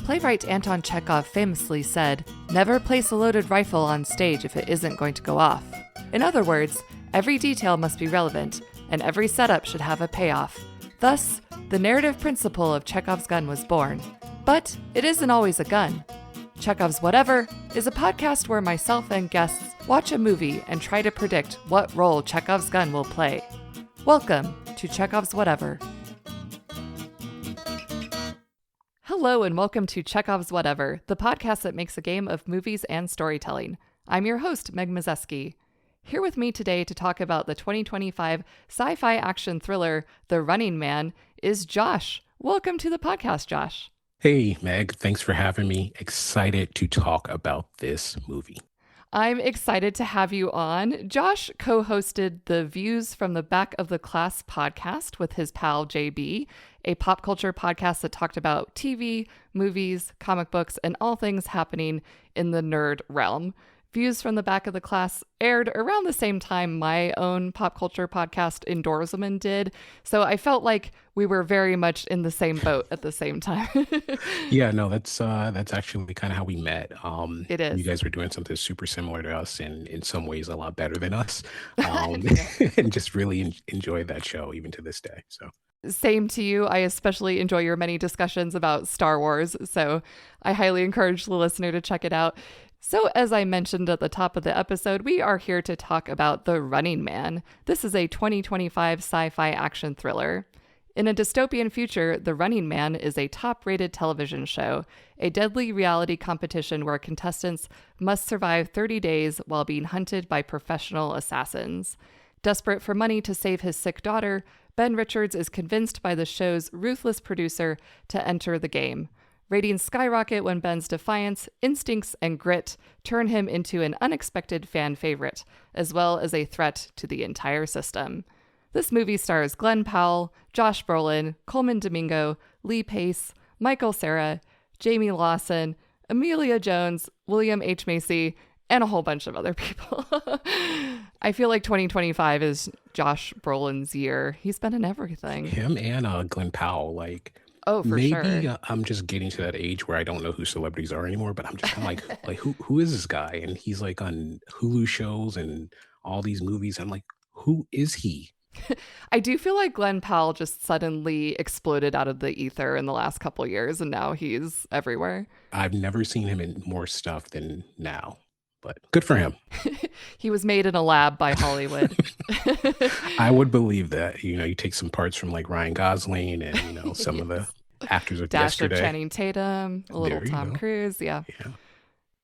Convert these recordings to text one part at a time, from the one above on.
Playwright Anton Chekhov famously said, "Never place a loaded rifle on stage if it isn't going to go off." In other words, every detail must be relevant, and every setup should have a payoff. Thus, the narrative principle of Chekhov's gun was born. But it isn't always a gun. Chekhov's Whatever is a podcast where myself and guests watch a movie and try to predict what role Chekhov's gun will play. Welcome to Chekhov's Whatever. Hello and welcome to Chekhov's Whatever, the podcast that makes a game of movies and storytelling. I'm your host, Meg Mazeski. Here with me today to talk about the 2025 sci-fi action thriller, The Running Man, is Josh. Welcome to the podcast, Josh. Hey, Meg. Thanks for having me. Excited to talk about this movie. I'm excited to have you on. Josh co-hosted the Views from the Back of the Class podcast with his pal JB, a pop culture podcast that talked about TV, movies, comic books, and all things happening in the nerd realm. Views from the Back of the Class aired around the same time my own pop culture podcast, Indoorswoman, did. So I felt like we were very much in the same boat at the same time. Yeah, no, that's actually kind of how we met. It is. You guys were doing something super similar to us, and in some ways a lot better than us. Yeah. And just really enjoyed that show even to this day. So. Same to you. I especially enjoy your many discussions about Star Wars, so I highly encourage the listener to check it out. So, as I mentioned at the top of the episode, we are here to talk about The Running Man. This is a 2025 sci-fi action thriller. In a dystopian future, The Running Man is a top-rated television show, a deadly reality competition where contestants must survive 30 days while being hunted by professional assassins. Desperate for money to save his sick daughter, Ben Richards is convinced by the show's ruthless producer to enter the game. Ratings skyrocket when Ben's defiance, instincts, and grit turn him into an unexpected fan favorite, as well as a threat to the entire system. This movie stars Glenn Powell, Josh Brolin, Coleman Domingo, Lee Pace, Michael Cera, Jamie Lawson, Amelia Jones, William H. Macy, and a whole bunch of other people. I feel like 2025 is Josh Brolin's year. He's been in everything. Him and Glenn Powell, Oh, for maybe sure. I'm just getting to that age where I don't know who celebrities are anymore, but I'm just kind of like who is this guy? And he's like on Hulu shows and all these movies. I'm like, who is he? I do feel like Glenn Powell just suddenly exploded out of the ether in the last couple of years, and now he's everywhere. I've never seen him in more stuff than now, but good for him. He was made in a lab by Hollywood. I would believe that. You take some parts from like Ryan Gosling and, some of the actors of Dash yesterday. of Channing Tatum, a little There you Tom go. Cruise. Yeah. Yeah.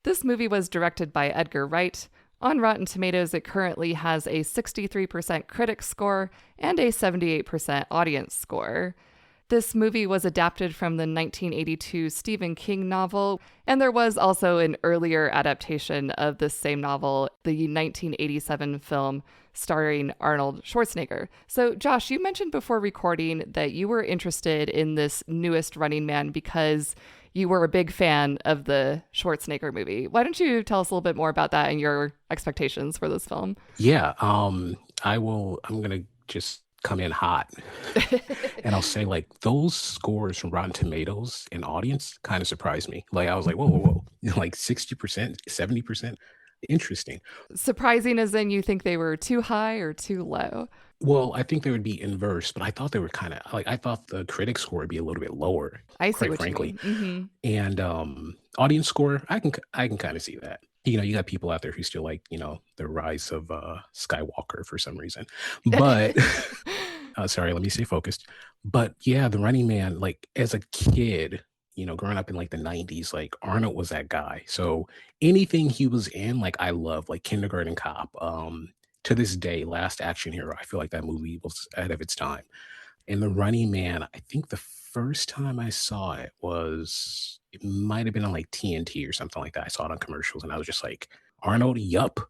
This movie was directed by Edgar Wright. On Rotten Tomatoes, it currently has a 63% critic score and a 78% audience score. This movie was adapted from the 1982 Stephen King novel, and there was also an earlier adaptation of this same novel, the 1987 film starring Arnold Schwarzenegger. So, Josh, you mentioned before recording that you were interested in this newest Running Man because you were a big fan of the Schwarzenegger movie. Why don't you tell us a little bit more about that and your expectations for this film? Yeah. I'm gonna just come in hot and I'll say those scores from Rotten Tomatoes and audience kind of surprised me. I was like, whoa. Like 60%, 70%. Interesting. Surprising as in you think they were too high or too low? Well, I think they would be inverse, but I thought they were kind of I thought the critic score would be a little bit lower, I see quite what frankly. you mean. And audience score, I can kind of see that. You got people out there who still like, the rise of Skywalker for some reason. But sorry, let me stay focused. But yeah, The Running Man, as a kid, growing up in the 90s, Arnold was that guy. So anything he was in, I love, Kindergarten Cop. To this day, Last Action Hero, I feel like that movie was ahead of its time. And The Running Man, I think the first time I saw it might have been on TNT or something like that. I saw it on commercials and I was just like, Arnold, yup.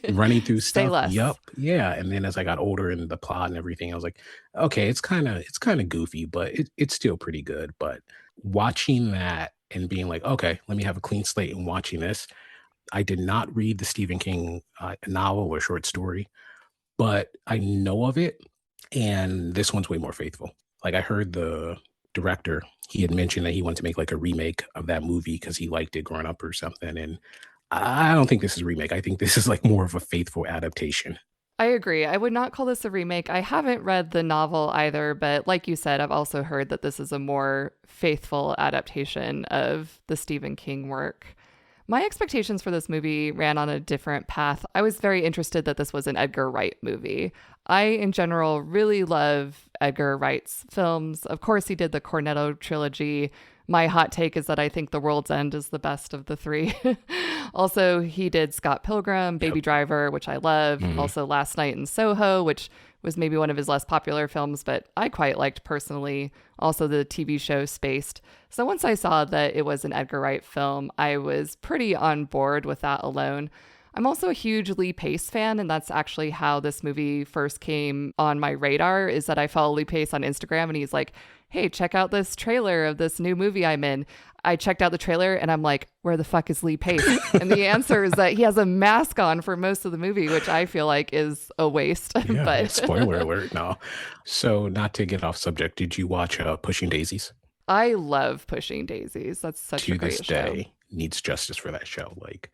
Running through Say stuff, less. yup. Yeah. And then as I got older and the plot and everything, I was like, okay, it's kind of goofy, but it's still pretty good. But watching that and being like, okay, let me have a clean slate and watching this. I did not read the Stephen King novel or short story, but I know of it. And this one's way more faithful. I heard the director, he had mentioned that he wanted to make like a remake of that movie because he liked it growing up or something. And I don't think this is a remake. I think this is like more of a faithful adaptation. I agree. I would not call this a remake. I haven't read the novel either, but like you said, I've also heard that this is a more faithful adaptation of the Stephen King work. My expectations for this movie ran on a different path. I was very interested that this was an Edgar Wright movie. I, in general, really love Edgar Wright's films. Of course, he did the Cornetto trilogy. My hot take is that I think The World's End is the best of the three. Also, he did Scott Pilgrim, Baby Yep. Driver, which I love. Mhm. Also, Last Night in Soho, which was maybe one of his less popular films, but I quite liked personally. Also, the TV show Spaced. So once I saw that it was an Edgar Wright film, I was pretty on board with that alone. I'm also a huge Lee Pace fan, and that's actually how this movie first came on my radar, is that I follow Lee Pace on Instagram, and he's like, hey, check out this trailer of this new movie I'm in. I checked out the trailer, and I'm like, where the fuck is Lee Pace? And the answer is that he has a mask on for most of the movie, which I feel like is a waste. Yeah, But spoiler alert. No. So, not to get off subject, did you watch Pushing Daisies? I love Pushing Daisies. That's such a To this great show. day, needs justice for that show. Like,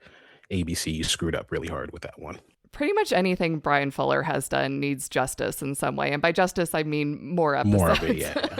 ABC screwed up really hard with that one. Pretty much anything Brian Fuller has done needs justice in some way. And by justice, I mean more episodes. More of it, yeah.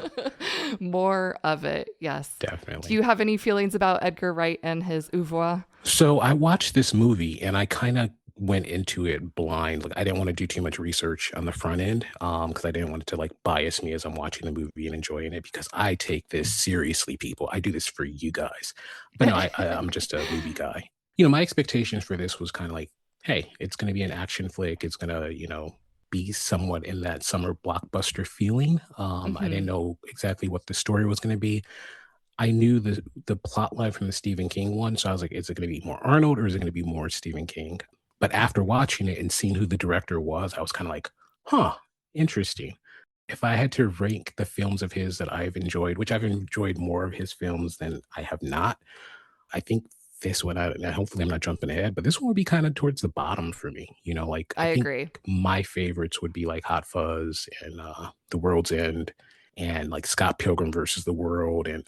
More of it, yes. Definitely. Do you have any feelings about Edgar Wright and his oeuvre? So I watched this movie and I kind of went into it blind. Like I didn't want to do too much research on the front end, because I didn't want it to like bias me as I'm watching the movie and enjoying it because I take this seriously, people. I do this for you guys. But no, I'm just a movie guy. My expectations for this was kind of like, hey, it's going to be an action flick. It's going to, be somewhat in that summer blockbuster feeling. I didn't know exactly what the story was going to be. I knew the plot line from the Stephen King one, so I was like, is it going to be more Arnold or is it going to be more Stephen King? But after watching it and seeing who the director was, I was kind of like, huh, interesting. If I had to rank the films of his that I've enjoyed, which I've enjoyed more of his films than I have not, I think this one, hopefully I'm not jumping ahead, but this one would be kind of towards the bottom for me. Like I think agree. my favorites would be like Hot Fuzz and The World's End and like Scott Pilgrim versus the World. And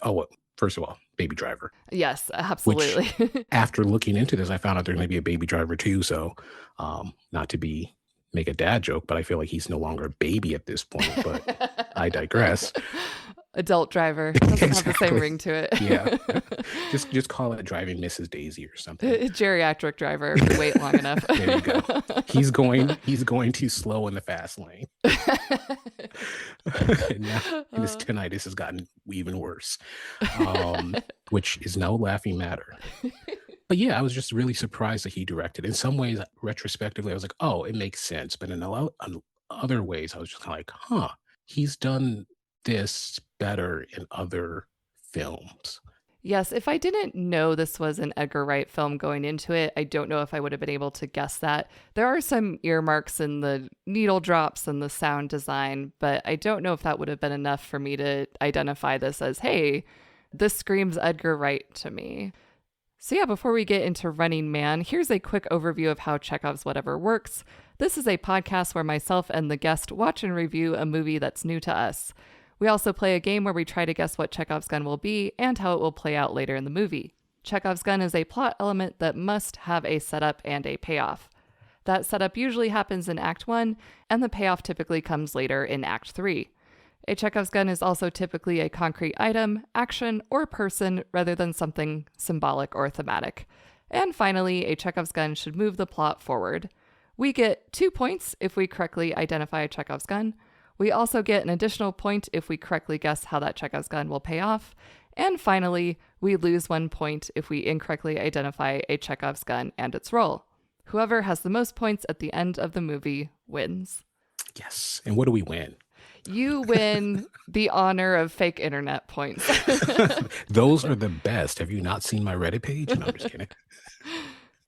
first of all, Baby Driver. Yes, Which absolutely. after looking into this, I found out there's going to be a Baby Driver too. So not to make a dad joke, but I feel like he's no longer a baby at this point, but I digress. Adult Driver doesn't have the same Exactly. ring to it. Yeah. just call it Driving Mrs. Daisy or something. Geriatric driver if you wait long enough. There you go. He's going too slow in the fast lane. And now his tinnitus has gotten even worse, which is no laughing matter. But yeah, I was just really surprised that he directed. In some ways, retrospectively, I was like, oh, it makes sense. But in other ways, I was just kind of like, huh, he's done this better in other films. Yes, if I didn't know this was an Edgar Wright film going into it, I don't know if I would have been able to guess that. There are some earmarks in the needle drops and the sound design, but I don't know if that would have been enough for me to identify this as, hey, this screams Edgar Wright to me. So yeah, before we get into Running Man, here's a quick overview of how Chekhov's Whatever works. This is a podcast where myself and the guest watch and review a movie that's new to us. We also play a game where we try to guess what Chekhov's gun will be and how it will play out later in the movie. Chekhov's gun is a plot element that must have a setup and a payoff. That setup usually happens in Act 1, and the payoff typically comes later in Act 3. A Chekhov's gun is also typically a concrete item, action, or person rather than something symbolic or thematic. And finally, a Chekhov's gun should move the plot forward. We get 2 points if we correctly identify a Chekhov's gun. We also get an additional point if we correctly guess how that Chekhov's gun will pay off. And finally, we lose 1 point if we incorrectly identify a Chekhov's gun and its role. Whoever has the most points at the end of the movie wins. Yes. And what do we win? You win the honor of fake internet points. Those are the best. Have you not seen my Reddit page? No, I'm just kidding.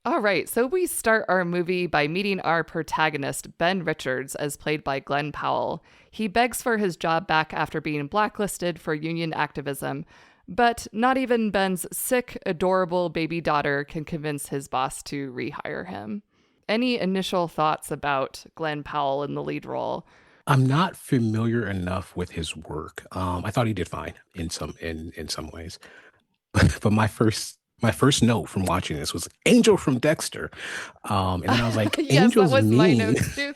All right, so we start our movie by meeting our protagonist, Ben Richards, as played by Glenn Powell. He begs for his job back after being blacklisted for union activism, but not even Ben's sick, adorable baby daughter can convince his boss to rehire him. Any initial thoughts about Glenn Powell in the lead role? I'm not familiar enough with his work. I thought he did fine in some ways. But my first note from watching this was Angel from Dexter. And then I was like, Yes, that Angel's was my mean. note too.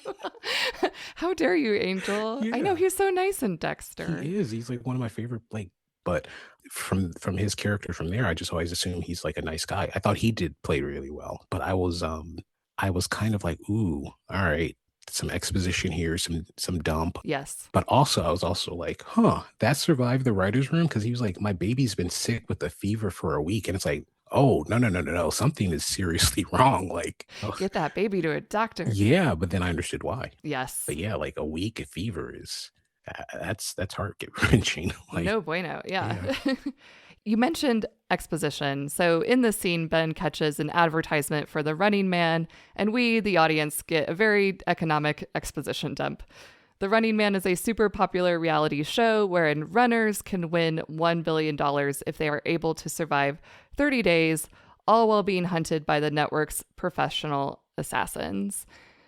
How dare you, Angel? I know Yeah, he's so nice in Dexter. he is. He's like one of my favorite, like, but from his character from there, I just always assume he's like a nice guy. I thought he did play really well, but I was kind of like, ooh, all right, some exposition here, some dump. Yes. But also, I was also like, huh, that survived the writer's room because he was like, my baby's been sick with a fever for a week. And it's like, oh, no, no, no, no, no. Something is seriously wrong. Like, oh, Get that baby to a doctor. yeah. But then I understood why. Yes. But yeah, like a week of fever is that's heart wrenching. Like, No bueno. Yeah. yeah. You mentioned exposition. So, in this scene, Ben catches an advertisement for the Running Man, and we, the audience, get a very economic exposition dump. The Running Man is a super popular reality show wherein runners can win $1 billion if they are able to survive 30 days, all while being hunted by the network's professional assassins.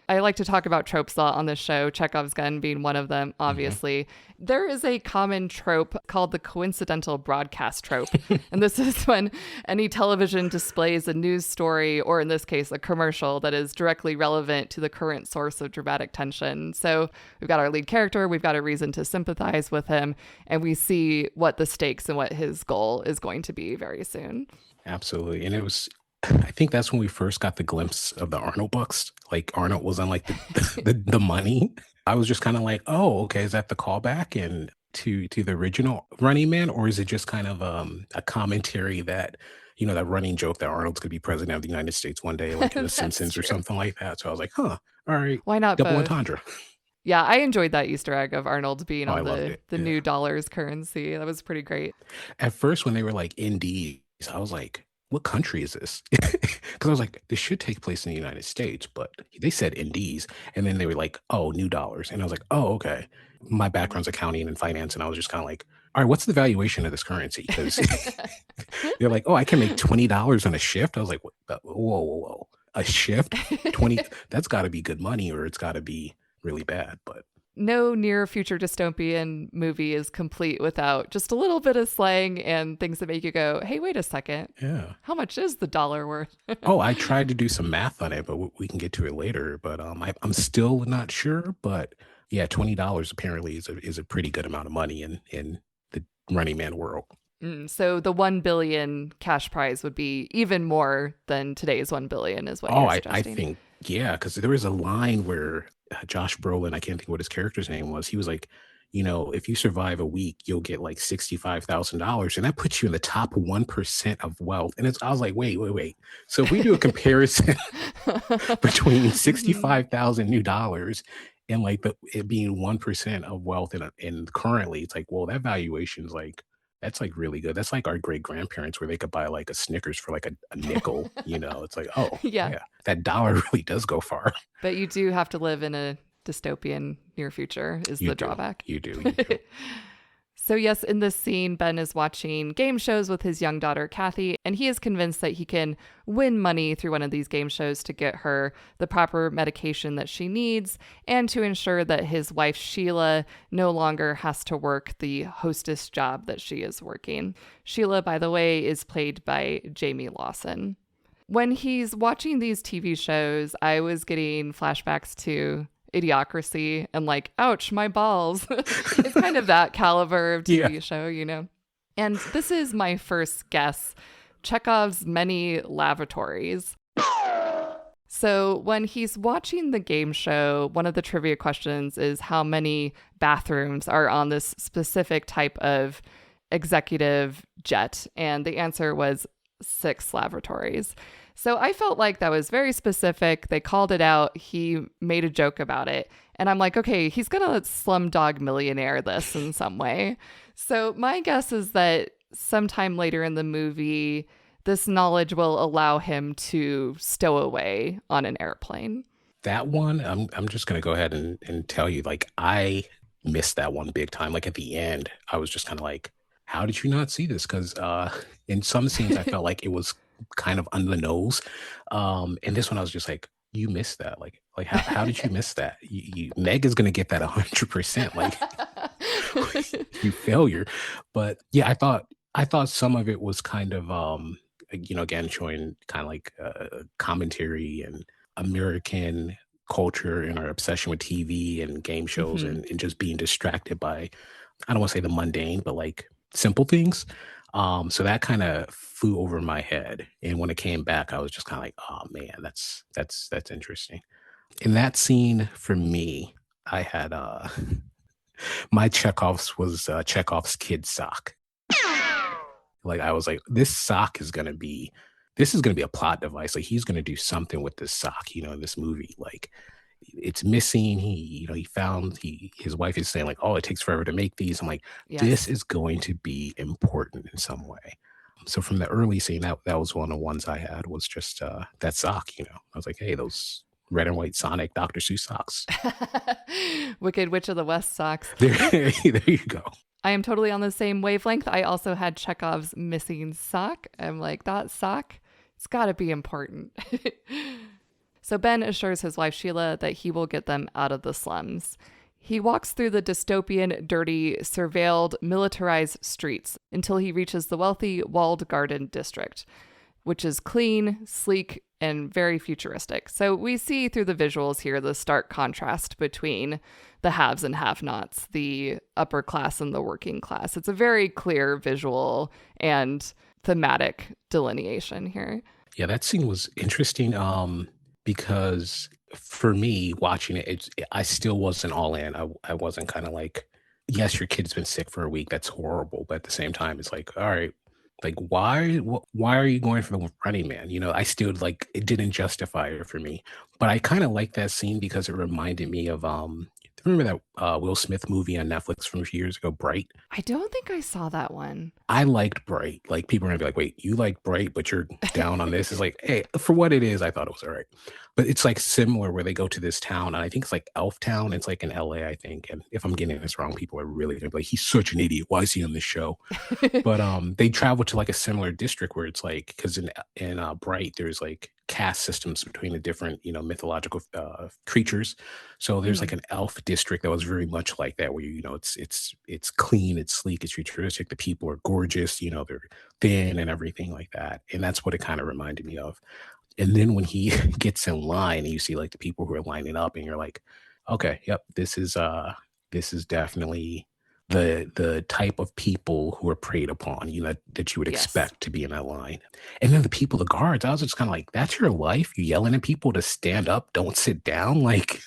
I like to talk about tropes a lot on this show, Chekhov's gun being one of them, Hmm. obviously. There is a common trope called the coincidental broadcast trope. And this is when any television displays a news story, or in this case, a commercial that is directly relevant to the current source of dramatic tension. So we've got our lead character, we've got a reason to sympathize with him, and we see what the stakes and what his goal is going to be very soon. Absolutely. And it was, I think that's when we first got the glimpse of the Arnold books. Like Arnold was on like the money. I was just kind of like, oh, okay, is that the callback and to the original Running Man, or is it just kind of a commentary that that running joke that Arnold's gonna be president of the United States one day, like in The That's Simpsons or true. something like that? So I was like, huh, all right, Why not double both? entendre. Yeah, I enjoyed that Easter egg of Arnold being Oh, I on loved the it. the Yeah. new dollars currency. That was pretty great. At first, when they were like NDs, I was like, what country is this? Because I was like, this should take place in the United States, but they said NDs. And then they were like, oh, new dollars. And I was like, oh, okay. My background's accounting and finance. And I was just kind of like, all right, what's the valuation of this currency? Because they're like, oh, I can make $20 on a shift. I was like, whoa, whoa, whoa. A shift? 20, that's got to be good money or it's got to be really bad. But No near future dystopian movie is complete without just a little bit of slang and things that make you go, hey, wait a second. yeah. How much is the dollar worth? Oh, I tried to do some math on it, but we can get to it later. But I'm still not sure. But yeah, $20 apparently is a pretty good amount of money in the Running Man world. So the 1 billion cash prize would be even more than today's 1 billion is what Oh, you're I suggesting. think yeah, because there was a line where Josh Brolin, I can't think what his character's name was. He was like, if you survive a week, you'll get like $65,000, and that puts you in the top 1% of wealth. And I was like, wait, wait, wait. So if we do a comparison between Mhm. 65,000 new dollars and like it being 1% of wealth and currently it's like, well, that valuation is like that's like really good. That's like our great grandparents where they could buy like a Snickers for like a nickel. It's like, oh Yeah. yeah, that dollar really does go far. But you do have to live in a dystopian near future, is You the do, drawback. you do, you do. So, yes, in this scene, Ben is watching game shows with his young daughter, Kathy, and he is convinced that he can win money through one of these game shows to get her the proper medication that she needs and to ensure that his wife, Sheila, no longer has to work the hostess job that she is working. Sheila, by the way, is played by Jamie Lawson. When he's watching these TV shows, I was getting flashbacks to Idiocracy and like, ouch, my balls. It's kind of that caliber of Yeah, TV show, And this is my first guess, Chekhov's many lavatories. So when he's watching the game show, one of the trivia questions is how many bathrooms are on this specific type of executive jet. And the answer was 6 lavatories. So I felt like that was very specific. They called it out. He made a joke about it. And I'm like, okay, he's going to Slumdog Millionaire this in some way. So my guess is that sometime later in the movie, this knowledge will allow him to stow away on an airplane. that one. I'm just gonna go ahead and tell you, like I missed that one big time. Like at the end, I was just kind of like, how did you not see this? Because in some scenes, I felt like it was kind of under the nose. And this one, I was just like, you missed that. Like, Like, how did you miss that? Meg is going to get that 100%. Like, you failure. But yeah, I thought some of it was kind of again showing kind of like commentary and American culture and our obsession with TV and game shows Hmm. and just being distracted by, I don't want to say the mundane, but like simple things. So that kind of flew over my head. And when it came back, I was just kind of like, oh man, that's interesting. In that scene for me, I had my Chekhov's was Chekhov's kid sock. Like I was like, this is gonna be a plot device. Like he's gonna do something with this sock, in this movie. Like it's missing. He found his wife is saying like, oh, it takes forever to make these. I'm like, this Yes. is going to be important in some way. So from the early scene, that was one of the ones I had was just that sock. I was like, hey, those red and white Sonic Dr. Seuss socks. Wicked Witch of the West socks. There you go. I am totally on the same wavelength. I also had Chekhov's missing sock. I'm like, that sock, it's got to be important. So Ben assures his wife Sheila that he will get them out of the slums. He walks through the dystopian, dirty, surveilled, militarized streets until he reaches the wealthy walled garden district, which is clean, sleek, and very futuristic. So we see through the visuals here the stark contrast between the haves and have-nots, the upper class and the working class. It's a very clear visual and thematic delineation here. Yeah, that scene was interesting. Because for me watching it, I still wasn't all in. I wasn't kind of like, yes, your kid's been sick for a week. That's horrible. But at the same time, it's like, all right, like why are you going for the Running Man? I still like it didn't justify it for me. But I kind of like that scene because it reminded me of remember that Will Smith movie on Netflix from a few years ago, Bright? I don't think I saw that one. I liked Bright. Like people are gonna be like, wait, you like Bright, but you're down on this. It's like, hey, for what it is, I thought it was all right. But it's like similar where they go to this town, and I think it's like Elf Town. It's like in LA, I think. And if I'm getting this wrong, people are really gonna be like, he's such an idiot. Why is he on this show? But they travel to like a similar district where it's like because in Bright there's like caste systems between the different mythological creatures. So there's like Mm, an elf district that was very much like that, where it's clean, it's sleek, it's futuristic. The people are gorgeous, they're thin and everything like that, and that's what it kind of reminded me of. And then when he gets in line, and you see like the people who are lining up, and you're like, okay, yep, this is definitely the type of people who are preyed upon, that you would yes. expect to be in that line. And then the people, the guards, I was just kind of like, that's your life? You yelling at people to stand up, don't sit down? Like,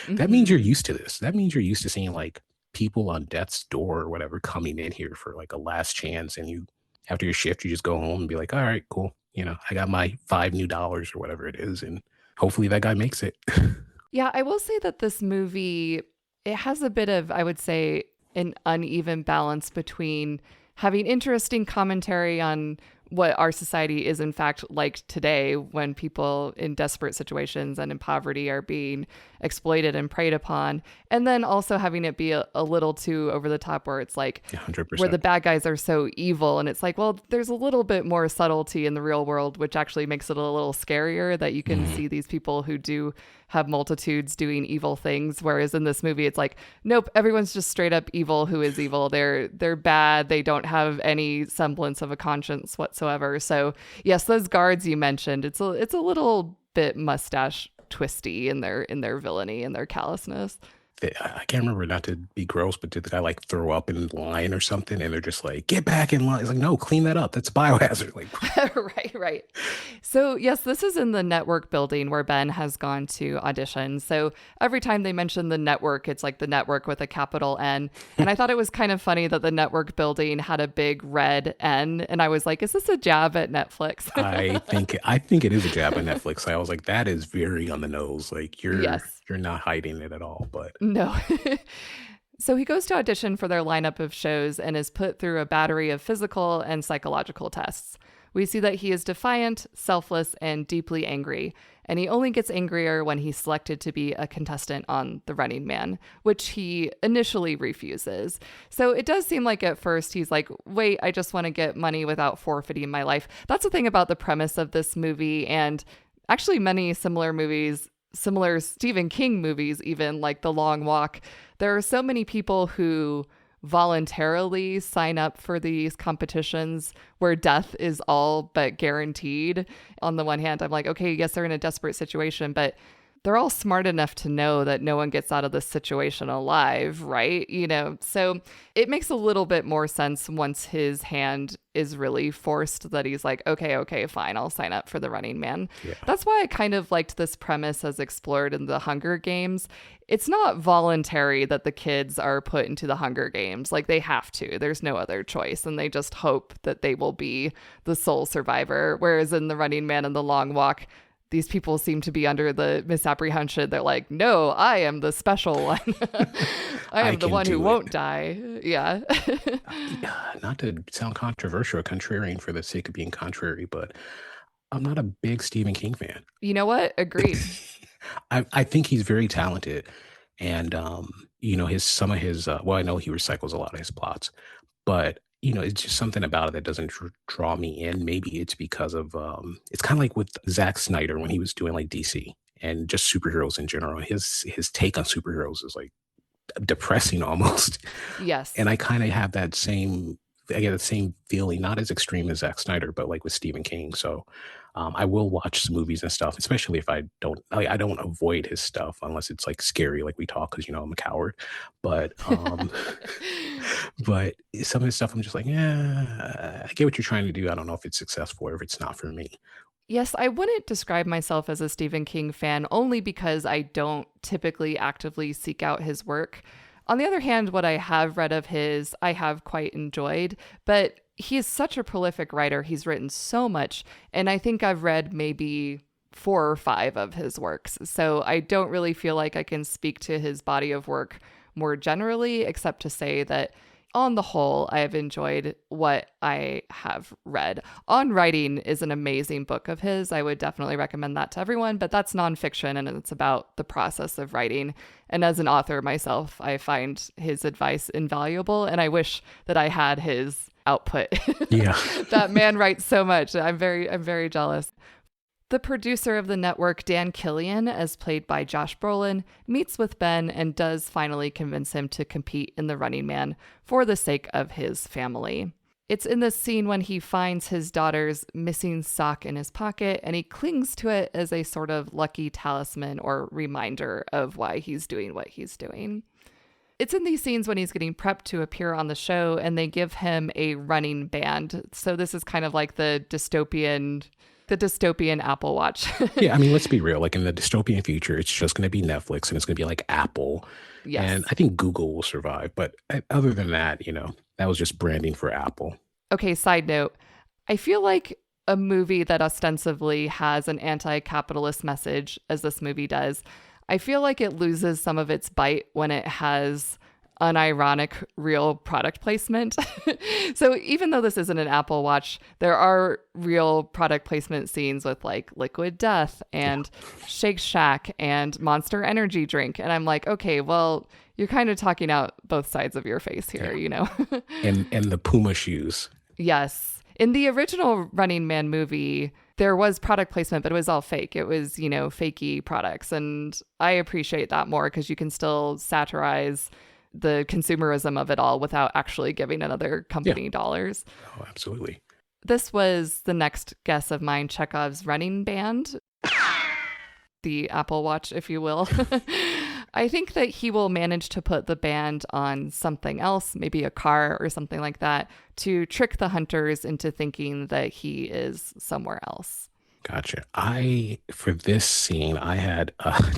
that means Hmm. you're used to this. That means you're used to seeing like people on death's door or whatever coming in here for like a last chance. And you, after your shift, you just go home and be like, all right, cool. I got my $5 or whatever it is. And hopefully that guy makes it. Yeah, I will say that this movie, it has a bit of, I would say, an uneven balance between having interesting commentary on what our society is in fact like today when people in desperate situations and in poverty are being exploited and preyed upon, and then also having it be a little too over the top where it's like where the 100%. bad guys are so evil and it's like, well, there's a little bit more subtlety in the real world, which actually makes it a little scarier that you can Mhm. see these people who do have multitudes doing evil things, whereas in this movie it's like, nope, everyone's just straight up evil. Who is evil? They're bad. They don't have any semblance of a conscience whatsoever. So yes, those guards you mentioned, it's a little bit mustache twisty in their villainy and their callousness. I can't remember, not to be gross, but did the guy like throw up in line or something? And they're just like, get back in line. It's like, no, clean that up. That's biohazard. Like, Right, right. So, yes, this is in the network building where Ben has gone to audition. So, every time they mention the network, it's like the network with a capital N. And I thought it was kind of funny that the network building had a big red N. And I was like, is this a jab at Netflix? I think it is a jab on Netflix. I was like, that is very on the nose. Like Yes. you're not hiding it at all. But No. So he goes to audition for their lineup of shows and is put through a battery of physical and psychological tests. We see that he is defiant, selfless, and deeply angry, and he only gets angrier when he's selected to be a contestant on The Running Man, which he initially refuses. So it does seem like at first he's like, wait, I just want to get money without forfeiting my life. That's the thing about the premise of this movie, and actually many similar movies similar Stephen King movies, even like The Long Walk, there are so many people who voluntarily sign up for these competitions where death is all but guaranteed. On the one hand, I'm like, okay, yes, they're in a desperate situation, but they're all smart enough to know that no one gets out of this situation alive, right? So it makes a little bit more sense once his hand is really forced that he's like, okay, fine, I'll sign up for the Running Man. Yeah. That's why I kind of liked this premise as explored in the Hunger Games. It's not voluntary that the kids are put into the Hunger Games. Like, they have to. There's no other choice. And they just hope that they will be the sole survivor. Whereas in the Running Man and the Long Walk, these people seem to be under the misapprehension. They're like, no, I am the special one. I am the one who won't die. Yeah. Not to sound controversial or contrarian for the sake of being contrary, but I'm not a big Stephen King fan. You know what? Agreed. I think he's very talented. And, some of his, well, I know he recycles a lot of his plots, but it's just something about it that doesn't draw me in. Maybe it's because of it's kind of like with Zack Snyder when he was doing like DC and just superheroes in general. His take on superheroes is like depressing almost. Yes. And I kind of have I get the same feeling, not as extreme as Zack Snyder, but like with Stephen King. So I will watch some movies and stuff, especially if I don't avoid his stuff unless it's like scary, like we talk, because I'm a coward. But but some of his stuff, I'm just like, yeah, I get what you're trying to do. I don't know if it's successful or if it's not for me. Yes, I wouldn't describe myself as a Stephen King fan only because I don't typically actively seek out his work. On the other hand, what I have read of his, I have quite enjoyed, but he is such a prolific writer. He's written so much, and I think I've read maybe 4 or 5 of his works. So I don't really feel like I can speak to his body of work more generally, except to say that on the whole, I have enjoyed what I have read. On Writing is an amazing book of his. I would definitely recommend that to everyone, but that's nonfiction and it's about the process of writing. And as an author myself, I find his advice invaluable and I wish that I had his output. Yeah. That man writes so much. I'm very jealous. The producer of the network, Dan Killian, as played by Josh Brolin, meets with Ben and does finally convince him to compete in The Running Man for the sake of his family. It's in this scene when he finds his daughter's missing sock in his pocket and he clings to it as a sort of lucky talisman or reminder of why he's doing what he's doing. It's in these scenes when he's getting prepped to appear on the show and they give him a running band. So this is kind of like the dystopian Apple Watch. Yeah, I mean, let's be real. Like in the dystopian future, it's just going to be Netflix and it's going to be like Apple. Yes. And I think Google will survive. But other than that, that was just branding for Apple. Okay, side note. I feel like a movie that ostensibly has an anti-capitalist message, as this movie does, I feel like it loses some of its bite when it has unironic real product placement. So even though this isn't an Apple Watch, there are real product placement scenes with like Liquid Death and Shake Shack and Monster Energy drink. And I'm like, okay, well, you're kind of talking out both sides of your face here, and the Puma shoes. Yes. In the original Running Man movie, there was product placement, but it was all fake. It was, fakey products. And I appreciate that more because you can still satirize the consumerism of it all without actually giving another company dollars. Oh, absolutely. This was the next guess of mine, Chekhov's running band, the Apple Watch, if you will. I think that he will manage to put the band on something else, maybe a car or something like that, to trick the hunters into thinking that he is somewhere else. Gotcha. For this scene, I had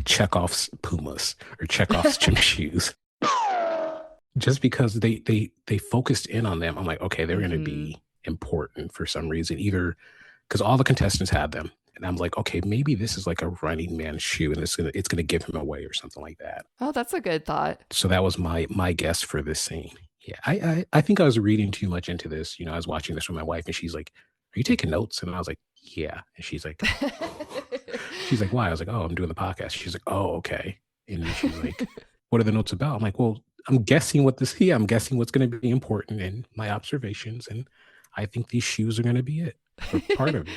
Chekhov's Pumas or Chekhov's gym shoes. Just because they focused in on them, I'm like, okay, they're going to be important for some reason, either because all the contestants had them. And I'm like, okay, maybe this is like a Running Man shoe and it's gonna give him away or something like that. Oh, that's a good thought. So that was my guess for this scene. Yeah, I think I was reading too much into this. I was watching this with my wife and she's like, are you taking notes? And I was like, yeah. And she's like, why? I was like, oh, I'm doing the podcast. She's like, oh, okay. And she's like, what are the notes about? I'm like, well, I'm guessing what's going to be important in my observations. And I think these shoes are going to be it, or part of it.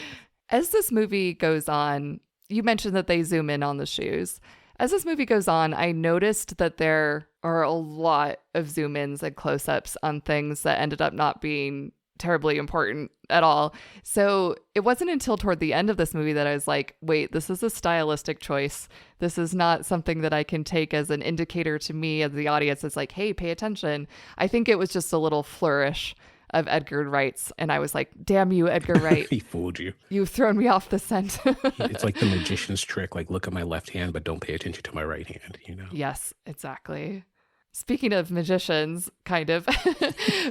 As this movie goes on, You mentioned that they zoom in on the shoes. As this movie goes on, I noticed that there are a lot of zoom ins and close ups on things that ended up not being terribly important at all. So it wasn't until toward the end of this movie that I was like, wait, this is a stylistic choice. This is not something that I can take as an indicator to me as the audience. It's like, hey, pay attention. I think it was just a little flourish of Edgar Wright's. And I was like, damn you, Edgar Wright. He fooled you. You've thrown me off the scent. It's like the magician's trick. Like, look at my left hand, but don't pay attention to my right hand, you know? Yes, exactly. Speaking of magicians, kind of,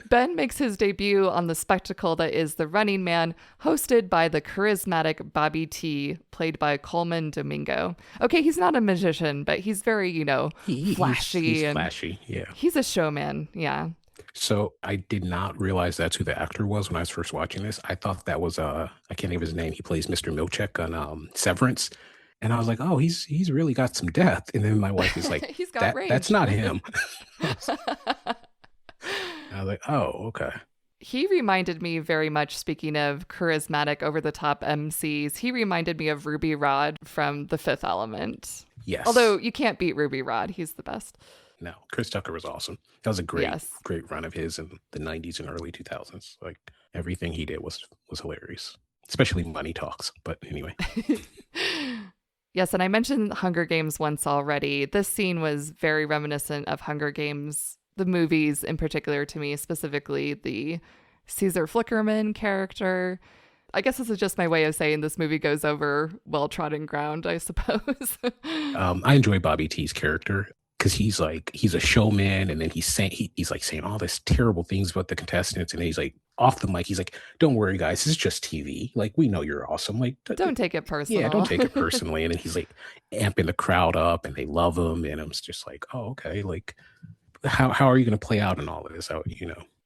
Ben makes his debut on the spectacle that is The Running Man, hosted by the charismatic Bobby T, played by Coleman Domingo. Okay, he's not a magician, but he's very, flashy. He's flashy, yeah. He's a showman, yeah. So I did not realize that's who the actor was when I was first watching this. I thought that was, I can't think of his name. He plays Mr. Milchek on Severance. And I was like, oh, he's really got some depth. And then my wife was like, he's got range. That's not him. I was like, oh, okay. He reminded me very much, speaking of charismatic, over-the-top MCs, he reminded me of Ruby Rod from The Fifth Element. Yes. Although you can't beat Ruby Rod. He's the best. No, Chris Tucker was awesome. That was a great run of his in the 90s and early 2000s. Like, everything he did was hilarious, especially Money Talks. But anyway. Yes, and I mentioned Hunger Games once already. This scene was very reminiscent of Hunger Games, the movies in particular to me, specifically the Caesar Flickerman character. I guess this is just my way of saying this movie goes over well-trodden ground, I suppose. I enjoy Bobby T's character because he's a showman, and then he's saying all this terrible things about the contestants, and then he's like off the mic, he's like, don't worry guys, this is just TV, like, we know you're awesome, like, don't take it personal. Yeah, don't take it personally. And then he's like amping the crowd up, and they love him, and I'm just like, oh, okay, like, how are you going to play out in all of this,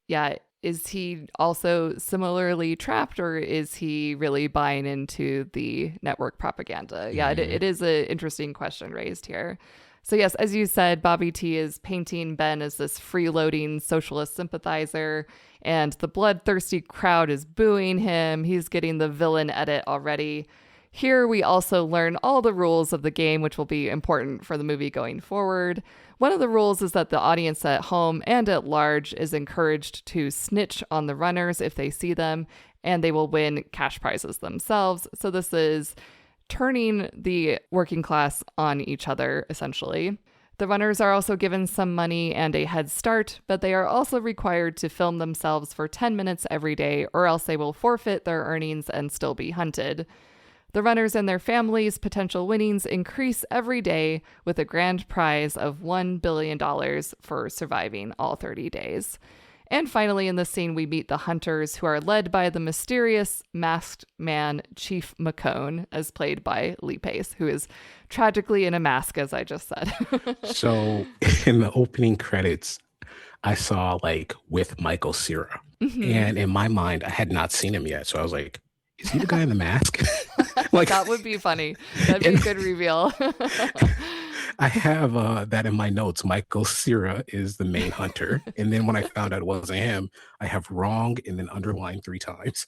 Yeah, is he also similarly trapped, or is he really buying into the network propaganda? Yeah, it is an interesting question raised here. So yes, as you said, Bobby T is painting Ben as this freeloading socialist sympathizer, and the bloodthirsty crowd is booing him. He's getting the villain edit already. Here we also learn all the rules of the game, which will be important for the movie going forward. One of the rules is that the audience at home and at large is encouraged to snitch on the runners if they see them, and they will win cash prizes themselves. So this is turning the working class on each other, essentially. The runners are also given some money and a head start, but they are also required to film themselves for 10 minutes every day, or else they will forfeit their earnings and still be hunted. The runners and their families' potential winnings increase every day, with a grand prize of $1 billion for surviving all 30 days. And finally, in this scene, we meet the hunters, who are led by the mysterious masked man, Chief McCone, as played by Lee Pace, who is tragically in a mask, as I just said. So in the opening credits, I saw like with Michael Cera. Mm-hmm. And in my mind, I had not seen him yet. So I was like, is he the guy in the mask? Like, that would be funny. That'd be a good reveal. I have that in my notes. Michael Cera is the main hunter. And then when I found out it wasn't him, I have wrong and then underlined 3 times.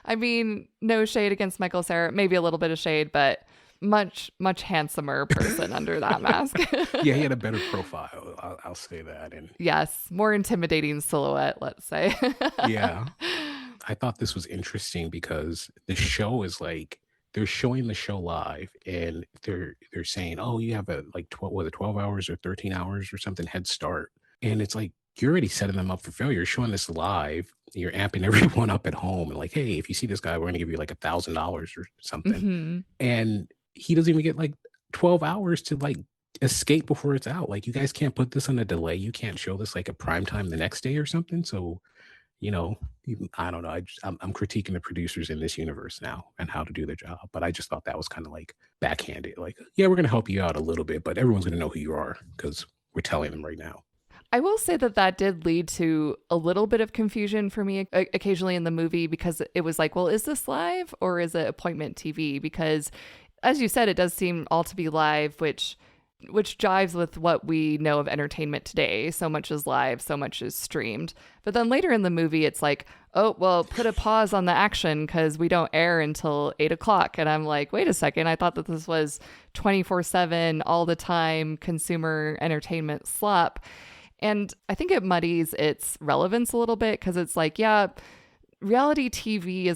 I mean, no shade against Michael Cera. Maybe a little bit of shade, but much, much handsomer person under that mask. Yeah, he had a better profile. I'll say that. And yes, more intimidating silhouette, let's say. Yeah. I thought this was interesting because the show is like, they're showing the show live, and they're saying, oh, you have a like 12 hours or 13 hours or something head start. And it's like, you're already setting them up for failure. You're showing this live. You're amping everyone up at home. And like, hey, if you see this guy, we're going to give you like $1,000 or something. Mm-hmm. And he doesn't even get like 12 hours to like escape before it's out. Like, you guys can't put this on a delay. You can't show this like at prime time the next day or something. So, I don't know. I'm critiquing the producers in this universe now and how to do their job. But I just thought that was kind of like backhanded. Like, yeah, we're going to help you out a little bit, but everyone's going to know who you are because we're telling them right now. I will say that did lead to a little bit of confusion for me occasionally in the movie, because it was like, well, is this live or is it appointment TV? Because as you said, it does seem all to be live, which jives with what we know of entertainment today. So much is live, so much is streamed. But then later in the movie, it's like, oh, well, put a pause on the action because we don't air until 8 o'clock. And I'm like, wait a second. I thought that this was 24/7, all the time consumer entertainment slop. And I think it muddies its relevance a little bit because it's like, yeah, reality TV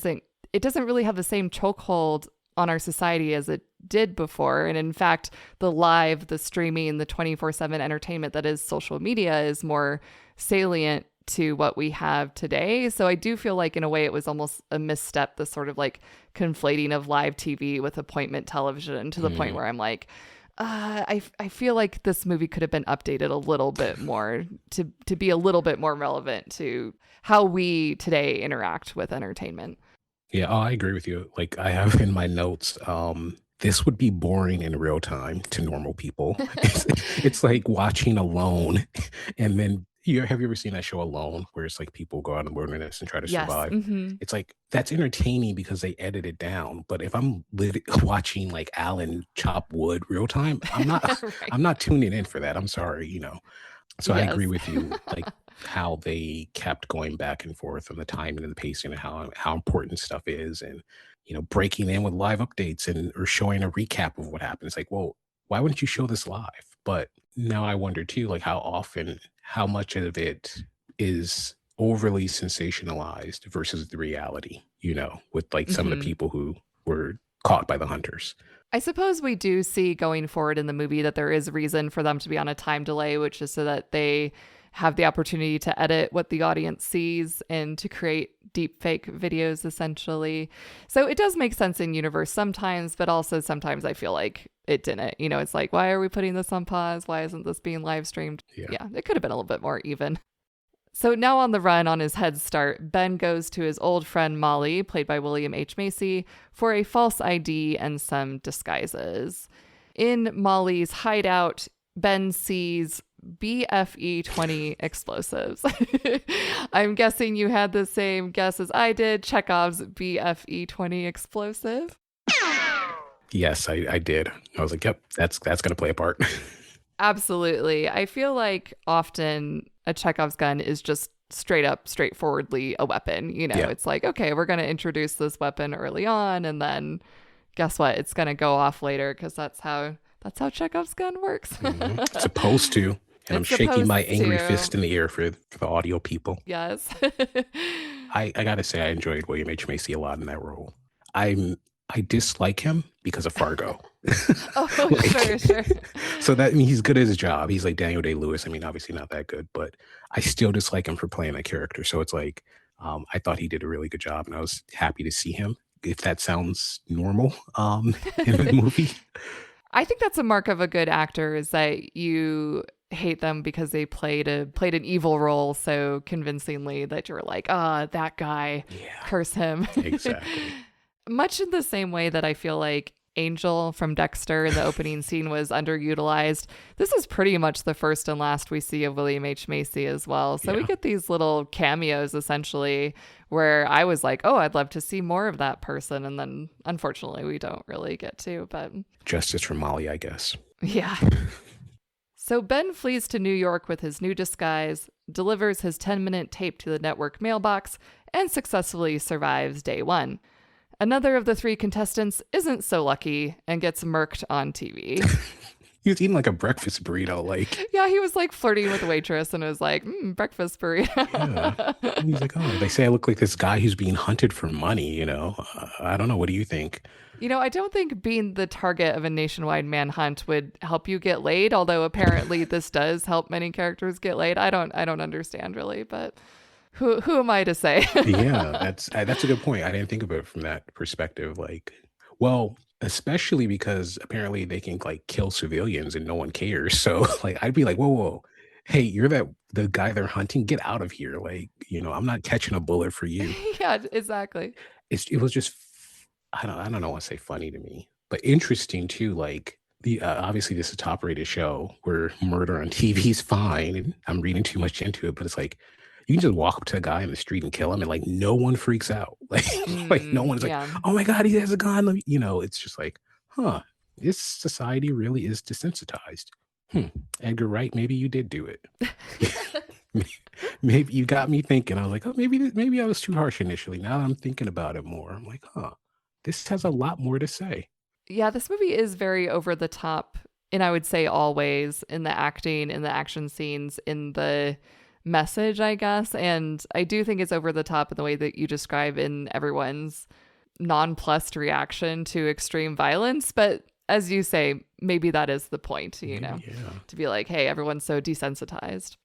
it doesn't really have the same chokehold on our society as it did before. And in fact, the streaming, the 24/7 entertainment that is social media is more salient to what we have today. So I do feel like in a way it was almost a misstep, the sort of like conflating of live TV with appointment television to the point where I'm like, I feel like this movie could have been updated a little bit more to be a little bit more relevant to how we today interact with entertainment. Yeah, I agree with you. Like I have in my notes, this would be boring in real time to normal people. It's like watching Alone, and then have you ever seen that show Alone, where it's like people go out in the wilderness and try to Yes. survive? Hmm. It's like that's entertaining because they edit it down. But if I'm watching like Alan chop wood real time, I'm not. Right. I'm not tuning in for that. I'm sorry, So I agree Yes. with you. Like how they kept going back and forth on the timing and the pacing and how important stuff is, and breaking in with live updates and or showing a recap of what happened. It's like, well, why wouldn't you show this live? But now I wonder too, like how much of it is overly sensationalized versus the reality, with like some of the Hmm. people who were caught by the hunters. I suppose we do see going forward in the movie that there is reason for them to be on a time delay, which is so that they have the opportunity to edit what the audience sees and to create deep fake videos essentially. So it does make sense in universe sometimes, but also sometimes I feel like it didn't. It's like, why are we putting this on pause? Why isn't this being live streamed? Yeah. Yeah, it could have been a little bit more even. So now on the run on his head start, Ben goes to his old friend Molly, played by William H. Macy, for a false ID and some disguises. In Molly's hideout, Ben sees BFE 20 explosives. I'm guessing you had the same guess as I did. Chekhov's BFE 20 explosive. Yes, I did. I was like, yep, that's going to play a part. Absolutely. I feel like often a Chekhov's gun is just straight up, straightforwardly a weapon. Yeah. It's like, okay, we're going to introduce this weapon early on, and then guess what? It's going to go off later because that's how Chekhov's gun works. Supposed to. And I'm It's shaking my supposed angry to. fist in the air for the audio people. Yes. I gotta say, I enjoyed William H. Macy a lot in that role. I dislike him because of Fargo. Oh, Like, sure. so that, I mean, he's good at his job. He's like Daniel Day-Lewis. I mean, obviously not that good, but I still dislike him for playing that character. So it's like, I thought he did a really good job, and I was happy to see him. If that sounds normal, in the movie. I think that's a mark of a good actor is that you hate them because they played an evil role so convincingly that you're like, that guy, Yeah, curse him. exactly. Much in the same way that I feel like Angel from Dexter in the opening scene was underutilized. This is pretty much the first and last we see of William H. Macy as well. So we Yeah. get these little cameos essentially where I was like, oh, I'd love to see more of that person. And then unfortunately we don't really get to, but Justice for Molly, I guess. yeah. So Ben flees to New York with his new disguise, delivers his 10-minute tape to the network mailbox, and successfully survives day one. Another of the three contestants isn't so lucky and gets murked on TV. He was eating like a breakfast burrito, like. Yeah, he was like flirting with a waitress and was like, breakfast burrito. Yeah. And he's like, oh, they say I look like this guy who's being hunted for money, I don't know. What do you think? I don't think being the target of a nationwide manhunt would help you get laid, although apparently this does help many characters get laid. I don't understand really, but who am I to say? Yeah, that's a good point. I didn't think of it from that perspective. Like, well, especially because apparently they can like kill civilians and no one cares. So like, I'd be like, whoa, hey, you're the guy they're hunting. Get out of here. Like, I'm not catching a bullet for you. Yeah, exactly. It was just, I don't know what to say, funny to me, but interesting too. Like the obviously this is a top rated show where murder on TV is fine, and I'm reading too much into it, but it's like you can just walk up to a guy in the street and kill him, and like no one freaks out. Like no one's like, Yeah. oh my god, he has a gun. It's just like, huh, this society really is desensitized. Edgar Wright, maybe you did do it. Maybe you got me thinking. I was like, oh, maybe I was too harsh initially. Now that I'm thinking about it more, I'm like, huh, this has a lot more to say. Yeah, this movie is very over the top, and I would say always in the acting, in the action scenes, in the message, I guess. And I do think it's over the top in the way that you describe in everyone's nonplussed reaction to extreme violence. But as you say, maybe that is the point, Maybe, yeah. to be like, hey, everyone's so desensitized.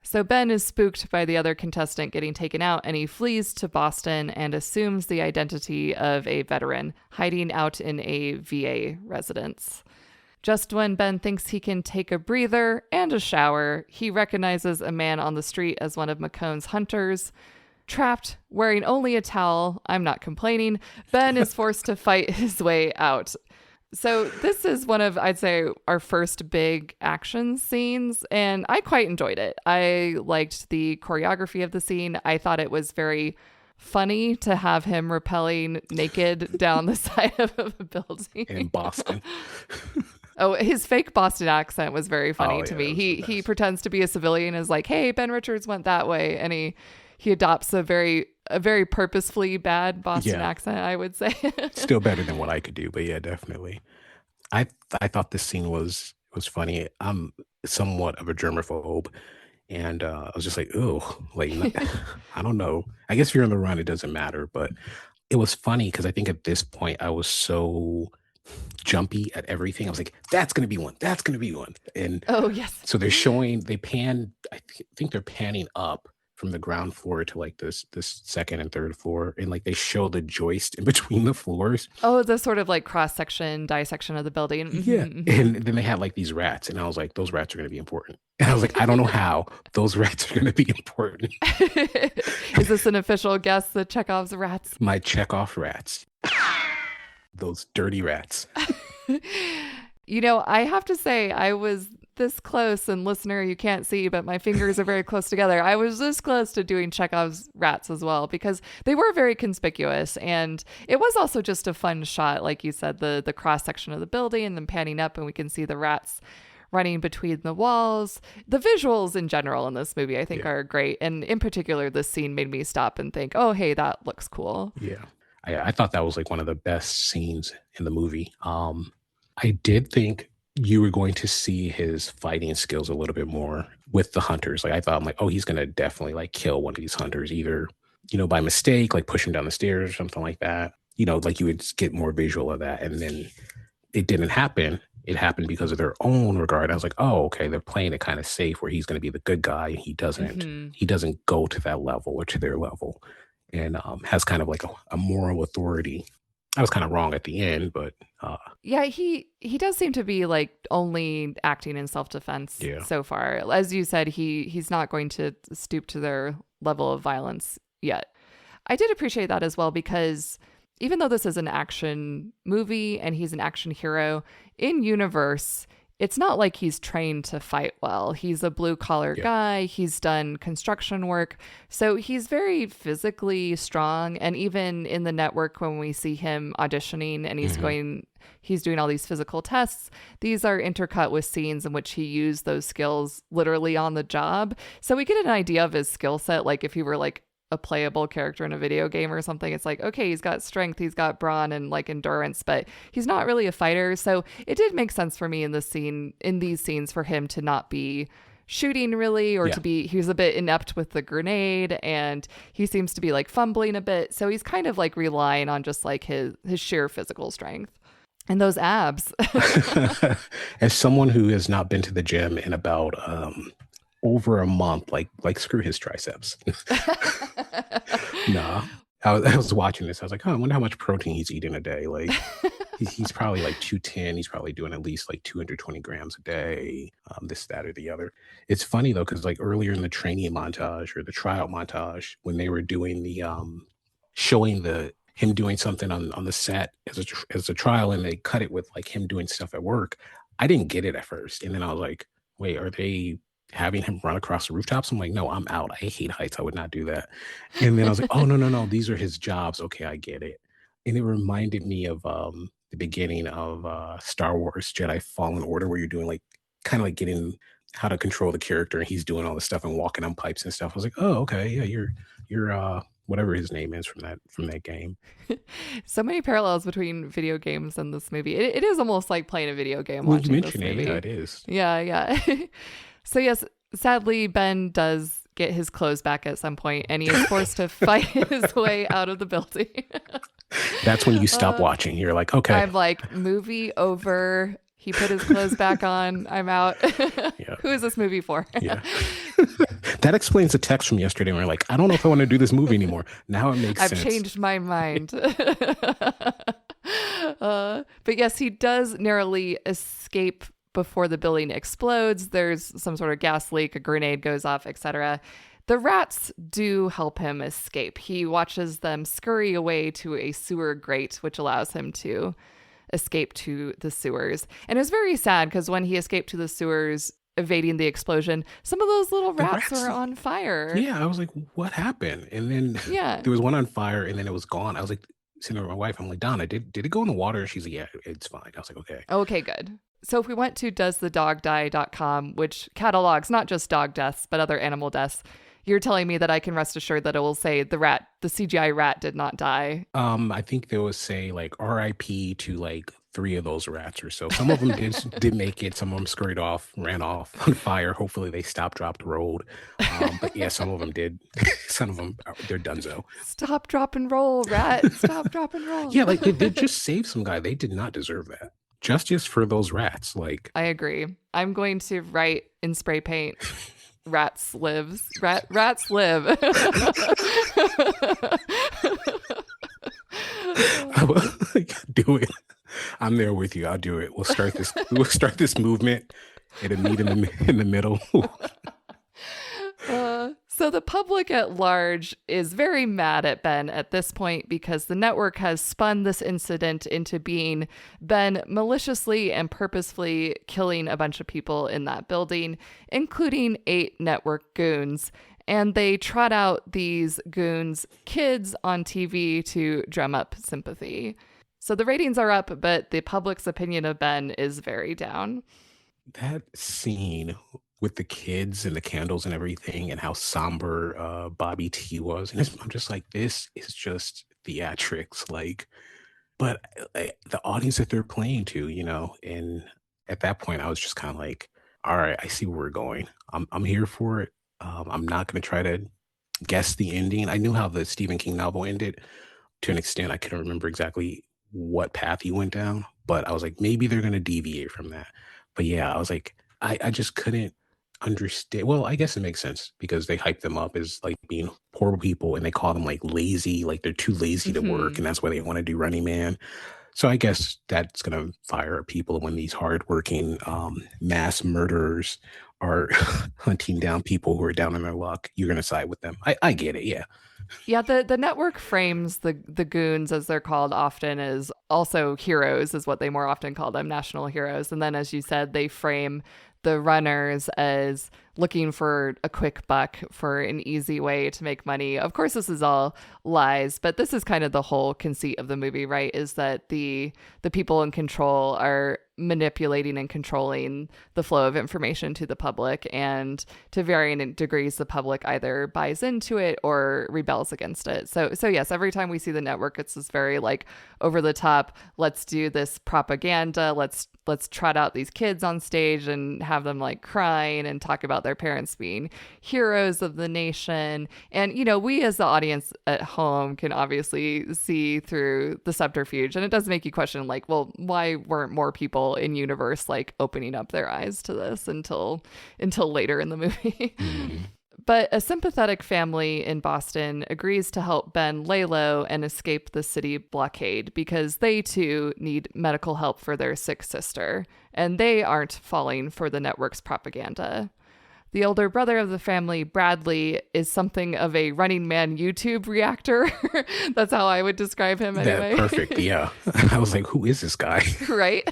So Ben is spooked by the other contestant getting taken out, and he flees to Boston and assumes the identity of a veteran hiding out in a VA residence. Just when Ben thinks he can take a breather and a shower, he recognizes a man on the street as one of McCone's hunters. Trapped, wearing only a towel, I'm not complaining, Ben is forced to fight his way out. So this is one of, I'd say, our first big action scenes, and I quite enjoyed it. I liked the choreography of the scene. I thought it was very funny to have him rappelling naked down the side of a building. In Boston. Oh, his fake Boston accent was very funny Oh, to yeah, me. it was the He best. pretends to be a civilian, and is like, "Hey, Ben Richards went that way," and he adopts a very purposefully bad Boston Yeah, accent, I would say. still better than what I could do, but yeah, definitely. I I thought this scene was funny. I'm somewhat of a germaphobe, and I was just like, oh, like I don't know. I guess if you're on the run, it doesn't matter, but it was funny because I think at this point I was so jumpy at everything. I was like, that's gonna be one. That's gonna be one. And Oh yes. so they're showing, they pan, think they're panning up from the ground floor to like this second and third floor, and like they show the joist in between the floors. Oh, the sort of like cross section, dissection of the building. Yeah. And then they had like these rats, and I was like, those rats are gonna be important. And I was like, I don't know how those rats are gonna be important. Is this an official guess? The Chekhov's rats. My Chekhov rats. Those dirty rats. I have to say, I was this close, and listener, you can't see, but my fingers are very close together. I was this close to doing Chekhov's rats as well because they were very conspicuous, and it was also just a fun shot, like you said, the cross section of the building and then panning up, and we can see the rats running between the walls. The visuals in general in this movie, I think, Yeah. are great, and in particular, this scene made me stop and think, oh, hey, that looks cool. Yeah. I thought that was like one of the best scenes in the movie. I did think you were going to see his fighting skills a little bit more with the hunters. Like I thought, I'm like, oh, he's gonna definitely like kill one of these hunters, either, by mistake, like push him down the stairs or something like that. Like you would just get more visual of that. And then it didn't happen. It happened because of their own regard. I was like, oh, okay, they're playing it kind of safe where he's gonna be the good guy and Hmm. he doesn't go to that level or to their level, and has kind of like a moral authority. I was kind of wrong at the end, but Yeah, he does seem to be like only acting in self-defense yeah, so far. As you said, he's not going to stoop to their level of violence yet. I did appreciate that as well because even though this is an action movie and he's an action hero in universe, it's not like he's trained to fight well. He's a blue collar yeah, guy. He's done construction work. So he's very physically strong. And even in the network, when we see him auditioning and hmm, he's doing all these physical tests, these are intercut with scenes in which he used those skills literally on the job. So we get an idea of his skill set. Like if he were like a playable character in a video game or something, it's like, okay, he's got strength, he's got brawn and like endurance, but he's not really a fighter. So it did make sense for me in these scenes for him to not be shooting really, or yeah. to be, he was a bit inept with the grenade, and he seems to be like fumbling a bit. So he's kind of like relying on just like his sheer physical strength and those abs. As someone who has not been to the gym in about over a month, like screw his triceps. Nah, I was watching this. I was like, oh, I wonder how much protein he's eating a day. Like he's probably like 210. He's probably doing at least like 220 grams a day. This, that, or the other. It's funny though, because like earlier in the training montage or the trial montage, when they were doing the showing the him doing something on the set as a trial, and they cut it with like him doing stuff at work. I didn't get it at first, and then I was like, wait, are they having him run across the rooftops? I'm like, no, I'm out. I hate heights. I would not do that. And then I was like, oh, no, no, no. These are his jobs. Okay, I get it. And it reminded me of the beginning of Star Wars Jedi Fallen Order, where you're doing like kind of like getting how to control the character, and he's doing all this stuff and walking on pipes and stuff. I was like, oh, okay, yeah, you're whatever his name is from that game. So many parallels between video games and this movie. It is almost like playing a video game Well, you watching this mentioned it, movie. yeah, it is. Yeah. So yes, sadly, Ben does get his clothes back at some point, and he is forced to fight his way out of the building. That's when you stop watching. You're like, okay, I'm like, movie over. He put his clothes back on. I'm out. yeah, Who is this movie for? yeah. That explains the text from yesterday. We're like, I don't know if I want to do this movie anymore. Now it makes I've sense. changed my mind. But yes, he does narrowly escape before the building explodes. There's some sort of gas leak, a grenade goes off, etc. The rats do help him escape. He watches them scurry away to a sewer grate, which allows him to escape to the sewers. And it was very sad because when he escaped to the sewers, evading the explosion, some of those little rats were on fire. Yeah, I was like, what happened? And then there was one on fire, and then it was gone. I was like, sitting there with my wife, I'm like, Donna, did it go in the water? And she's like, yeah, it's fine. I was like, okay. Okay, good. So if we went to doesthedogdie.com, which catalogs not just dog deaths, but other animal deaths, you're telling me that I can rest assured that it will say the CGI rat did not die. I think they would say like RIP to like 3 of those rats or so. Some of them did make it. Some of them scurried off, ran off on fire. Hopefully they stopped, dropped, rolled. But yeah, some of them did. Some of them, they're donezo. Stop, drop, and roll, rat. Stop, drop, and roll. Yeah, like they did just save some guy. They did not deserve that. Justice for those rats. Like, I agree. I'm going to write in spray paint. Rats lives. Rats live. Do it. I'm there with you. I'll do it. We'll start this. We'll start this movement. It'll meet in the middle. So the public at large is very mad at Ben at this point because the network has spun this incident into being Ben maliciously and purposefully killing a bunch of people in that building, including 8 network goons. And they trot out these goons' kids on TV to drum up sympathy. So the ratings are up, but the public's opinion of Ben is very down. That scene with the kids and the candles and everything and how somber Bobby T was. And I'm just like, this is just theatrics. Like, but the audience that they're playing to, and at that point I was just kind of like, all right, I see where we're going. I'm here for it. I'm not going to try to guess the ending. I knew how the Stephen King novel ended to an extent. I couldn't remember exactly what path he went down, but I was like, maybe they're going to deviate from that. But yeah, I was like, I just couldn't understand. Well, I guess it makes sense because they hype them up as like being horrible people, and they call them like lazy, like they're too lazy to work, and that's why they want to do Running Man. So I guess that's gonna fire people when these hardworking mass murderers are hunting down people who are down in their luck. You're gonna side with them. I get it, yeah. Yeah, the network frames the goons, as they're called often, as also heroes, is what they more often call them, national heroes. And then, as you said, they frame the runners as looking for a quick buck, for an easy way to make money. Of course, this is all lies, but this is kind of the whole conceit of the movie, right? Is that the people in control are manipulating and controlling the flow of information to the public, and to varying degrees the public either buys into it or rebels against it. So yes, every time we see the network, it's this very like over the top, let's do this propaganda, let's trot out these kids on stage and have them like crying and talk about their parents being heroes of the nation. And we as the audience at home can obviously see through the subterfuge, and it does make you question like, well, why weren't more people in universe like opening up their eyes to this until later in the movie? But a sympathetic family in Boston agrees to help Ben lay low and escape the city blockade because they too need medical help for their sick sister, and they aren't falling for the network's propaganda. The older brother of the family, Bradley, is something of a Running Man YouTube reactor. That's how I would describe him anyway. Perfect, yeah. I was like, who is this guy? Right?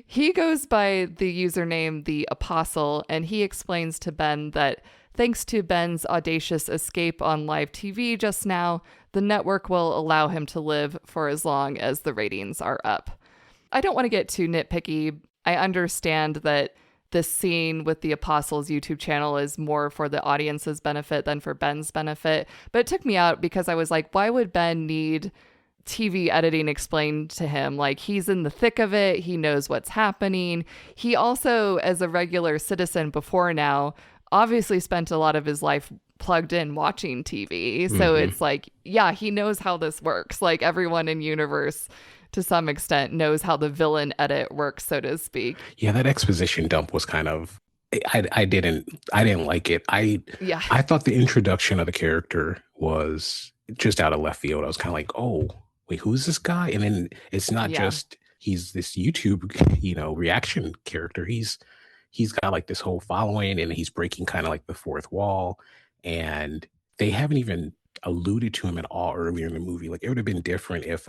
He goes by the username The Apostle, and he explains to Ben that thanks to Ben's audacious escape on live TV just now, the network will allow him to live for as long as the ratings are up. I don't want to get too nitpicky. I understand that this scene with the Apostles YouTube channel is more for the audience's benefit than for Ben's benefit. But it took me out because I was like, why would Ben need TV editing explained to him? Like, he's in the thick of it. He knows what's happening. He also, as a regular citizen before now, obviously spent a lot of his life plugged in watching TV. So it's like, yeah, he knows how this works. Like, everyone in universe to some extent knows how the villain edit works, so to speak. Yeah, that exposition dump was kind of, I didn't like it. I thought the introduction of the character was just out of left field. I was kind of like, oh, wait, who's this guy? And then it's not just he's this YouTube, reaction character. He's got like this whole following, and he's breaking kind of like the fourth wall. And they haven't even alluded to him at all earlier in the movie. Like, it would have been different if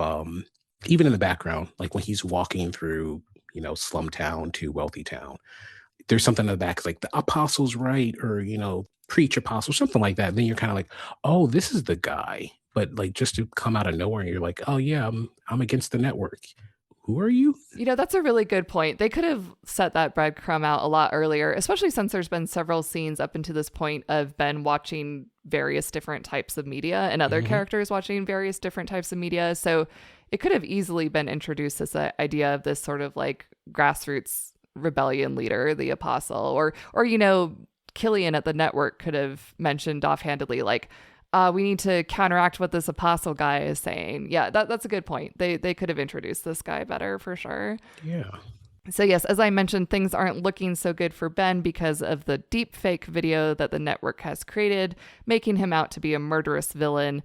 even in the background, like when he's walking through, slum town to wealthy town, there's something in the back like the apostles, right? Or, preach apostle, something like that. And then you're kind of like, oh, this is the guy. But like, just to come out of nowhere, and you're like, oh yeah, I'm against the network. Who are you? That's a really good point. They could have set that breadcrumb out a lot earlier, especially since there's been several scenes up until this point of Ben watching various different types of media and other characters watching various different types of media. So it could have easily been introduced as the idea of this sort of like grassroots rebellion leader, the apostle, or Killian at the network could have mentioned offhandedly, like, we need to counteract what this apostle guy is saying. Yeah, that's a good point. They could have introduced this guy better for sure. Yeah. So yes, as I mentioned, things aren't looking so good for Ben because of the deep fake video that the network has created, making him out to be a murderous villain.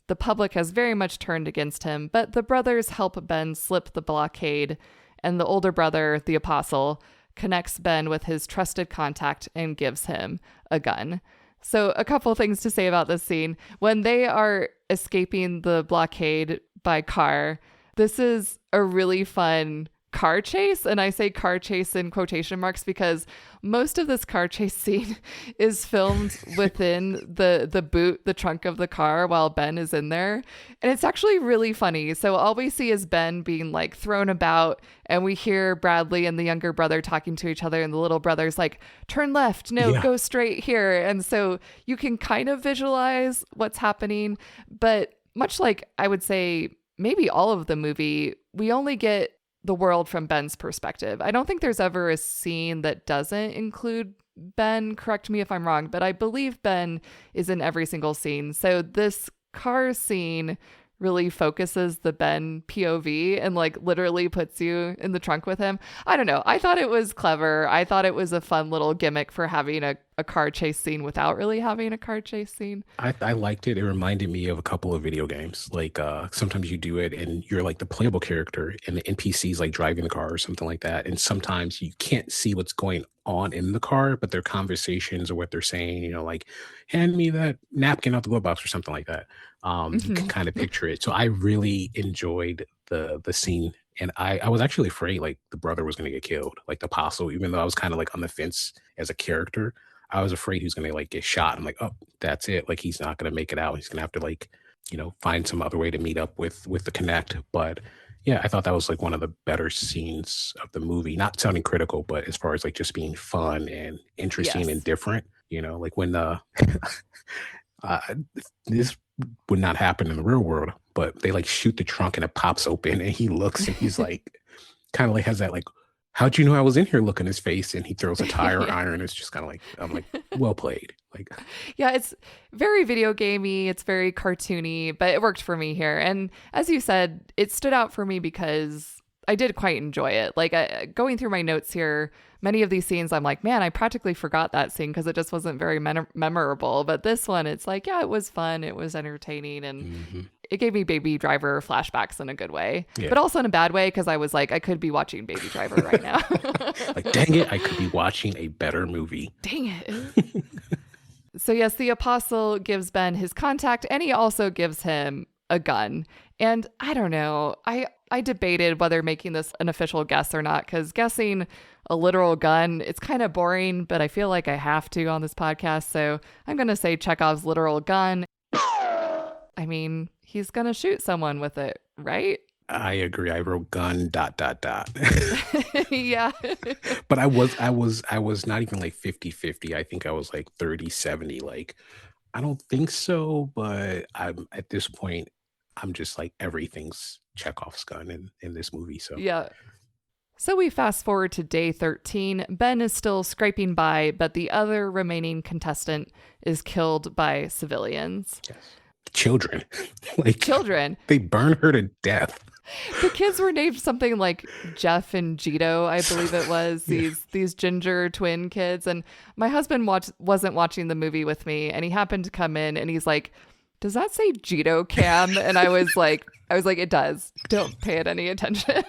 The public has very much turned against him, but the brothers help Ben slip the blockade, and the older brother, the apostle, connects Ben with his trusted contact and gives him a gun. So a couple things to say about this scene. When they are escaping the blockade by car, this is a really fun car chase. And I say car chase in quotation marks because most of this car chase scene is filmed within the trunk of the car while Ben is in there. And it's actually really funny. So all we see is Ben being like thrown about, and we hear Bradley and the younger brother talking to each other, and the little brother's like, turn left, no, go straight here. And so you can kind of visualize what's happening. But much like I would say maybe all of the movie, we only get the world from Ben's perspective. I don't think there's ever a scene that doesn't include Ben. Correct me if I'm wrong, but I believe Ben is in every single scene. So this car scene really focuses the Ben POV and like literally puts you in the trunk with him. I don't know. I thought it was clever. I thought it was a fun little gimmick for having a car chase scene without really having a car chase scene. I liked it. It reminded me of a couple of video games. Like sometimes you do it and you're like the playable character and the NPC's like driving the car or something like that. And sometimes you can't see what's going on in the car, but their conversations or what they're saying, like, hand me that napkin out the glove box or something like that. You can kind of picture it. So I really enjoyed the scene. And I was actually afraid like the brother was going to get killed, like the apostle, even though I was kind of like on the fence as a character. I was afraid he was going to like get shot. I'm like, oh, that's it. Like, he's not going to make it out. He's going to have to like, find some other way to meet up with the Connect. But yeah, I thought that was like one of the better scenes of the movie. Not sounding critical, but as far as like just being fun and interesting and different, like when this would not happen in the real world, but they like shoot the trunk and it pops open and he looks and he's like, kind of like has that like, how'd you know I was in here? Look in his face, and he throws a tire iron. It's just kind of like, I'm like, well played. Like, yeah, it's very video gamey. It's very cartoony, but it worked for me here. And as you said, it stood out for me because I did quite enjoy it. Like going through my notes here, many of these scenes, I'm like, man, I practically forgot that scene because it just wasn't very memorable. But this one, it's like, yeah, it was fun. It was entertaining. And it gave me Baby Driver flashbacks in a good way, but also in a bad way because I was like, I could be watching Baby Driver right now. Like, dang it, I could be watching a better movie. Dang it. So yes, the apostle gives Ben his contact, and he also gives him a gun. And I don't know, I debated whether making this an official guess or not, because guessing a literal gun, it's kind of boring, but I feel like I have to on this podcast. So I'm going to say Chekhov's literal gun. I mean, he's going to shoot someone with it, right? I agree. I wrote gun dot dot dot. Yeah. But I was not even like 50-50. I think I was like 30-70. Like, I don't think so, but I'm at this point, I'm just like everything's Chekhov's gun in this movie. So Yeah. So we fast forward to day 13. Ben is still scraping by, but the other remaining contestant is killed by civilians. yes. Children. Like Children. they burn her to death. The kids were named something like Jeff and Jito, I believe it was. Yeah. These ginger twin kids. And my husband wasn't watching the movie with me, and he happened to come in and he's like, "Does that say Jito Cam?" And I was like, it does. Don't pay it any attention.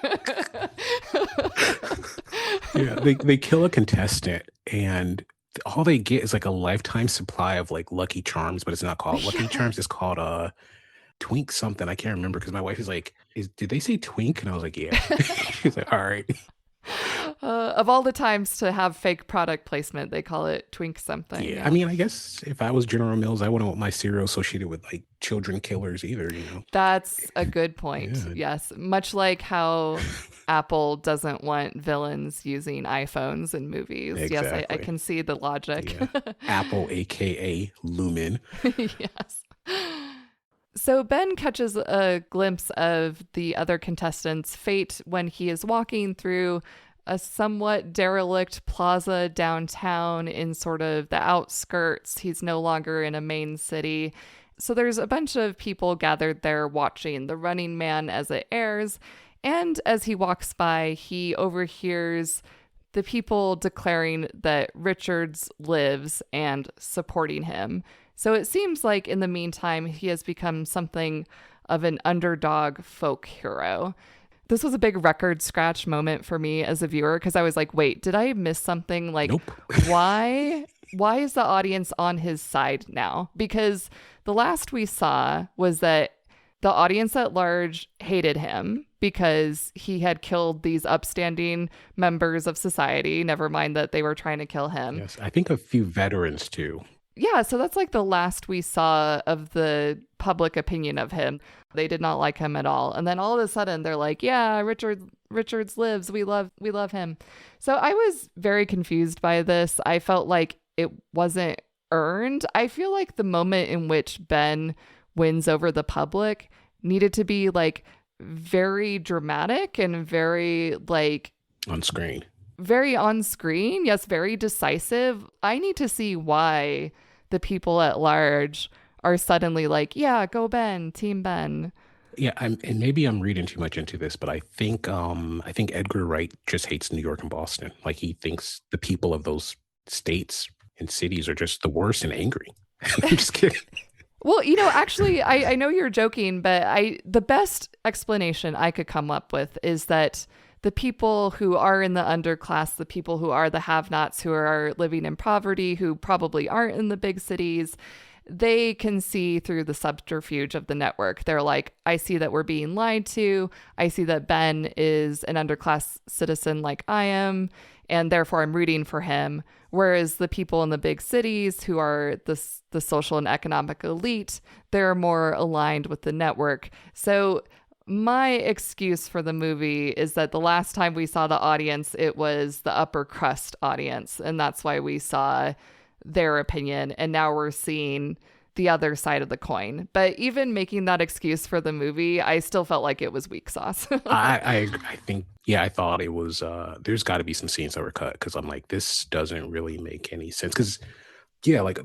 Yeah, they kill a contestant and all they get is like a lifetime supply of like Lucky Charms, but it's not called Lucky Charms. It's called Twink something. I can't remember because my wife is like, did they say Twink? And I was like, yeah. She's like, all right. Of all the times to have fake product placement, they call it Twink something. Yeah. I mean, I guess if I was General Mills, I wouldn't want my cereal associated with like children killers either, you know? That's a good point. Yeah. Yes. Much like how Apple doesn't want villains using iPhones in movies. Yes, I Exactly. can see the logic. Yeah. Apple, aka Lumen. Yes. So Ben catches a glimpse of the other contestants' fate when he is walking through a somewhat derelict plaza downtown in sort of the outskirts. He's no longer in a main city. So there's a bunch of people gathered there watching The Running Man as it airs. And as he walks by, he overhears the people declaring that Richards lives and supporting him. So it seems like in the meantime, he has become something of an underdog folk hero. This was a big record scratch moment for me as a viewer because I was like, wait, did I miss something? Like, Nope. why is the audience on his side now? Because the last we saw was that the audience at large hated him because he had killed these upstanding members of society, never mind that they were trying to kill him. Yes. I think a few veterans too. Yeah, so that's like the last we saw of the public opinion of him. They did not like him at all. And then all of a sudden they're like, yeah, Richards lives. We love him. So I was very confused by this. I felt like it wasn't earned. I feel like the moment in which Ben wins over the public needed to be like very dramatic and very like On screen. very on screen. Yes, very decisive. I need to see why the people at large are suddenly like, yeah, go Ben, team Ben. Yeah, and maybe I'm reading too much into this, but I think Edgar Wright just hates New York and Boston. Like he thinks the people of those states and cities are just the worst and angry. I'm just kidding. Well, actually, I know you're joking, but the best explanation I could come up with is that the people who are in the underclass, the people who are the have-nots, who are living in poverty, who probably aren't in the big cities, they can see through the subterfuge of the network. They're like, I see that we're being lied to. I see that Ben is an underclass citizen like I am, and therefore I'm rooting for him. Whereas the people in the big cities who are the social and economic elite, they're more aligned with the network. So my excuse for the movie is that the last time we saw the audience, it was the upper crust audience. And that's why we saw their opinion. And now we're seeing the other side of the coin. But even making that excuse for the movie, I still felt like it was weak sauce. I think, yeah, I thought it was, there's got to be some scenes that were cut because I'm like, this doesn't really make any sense. Because, yeah, like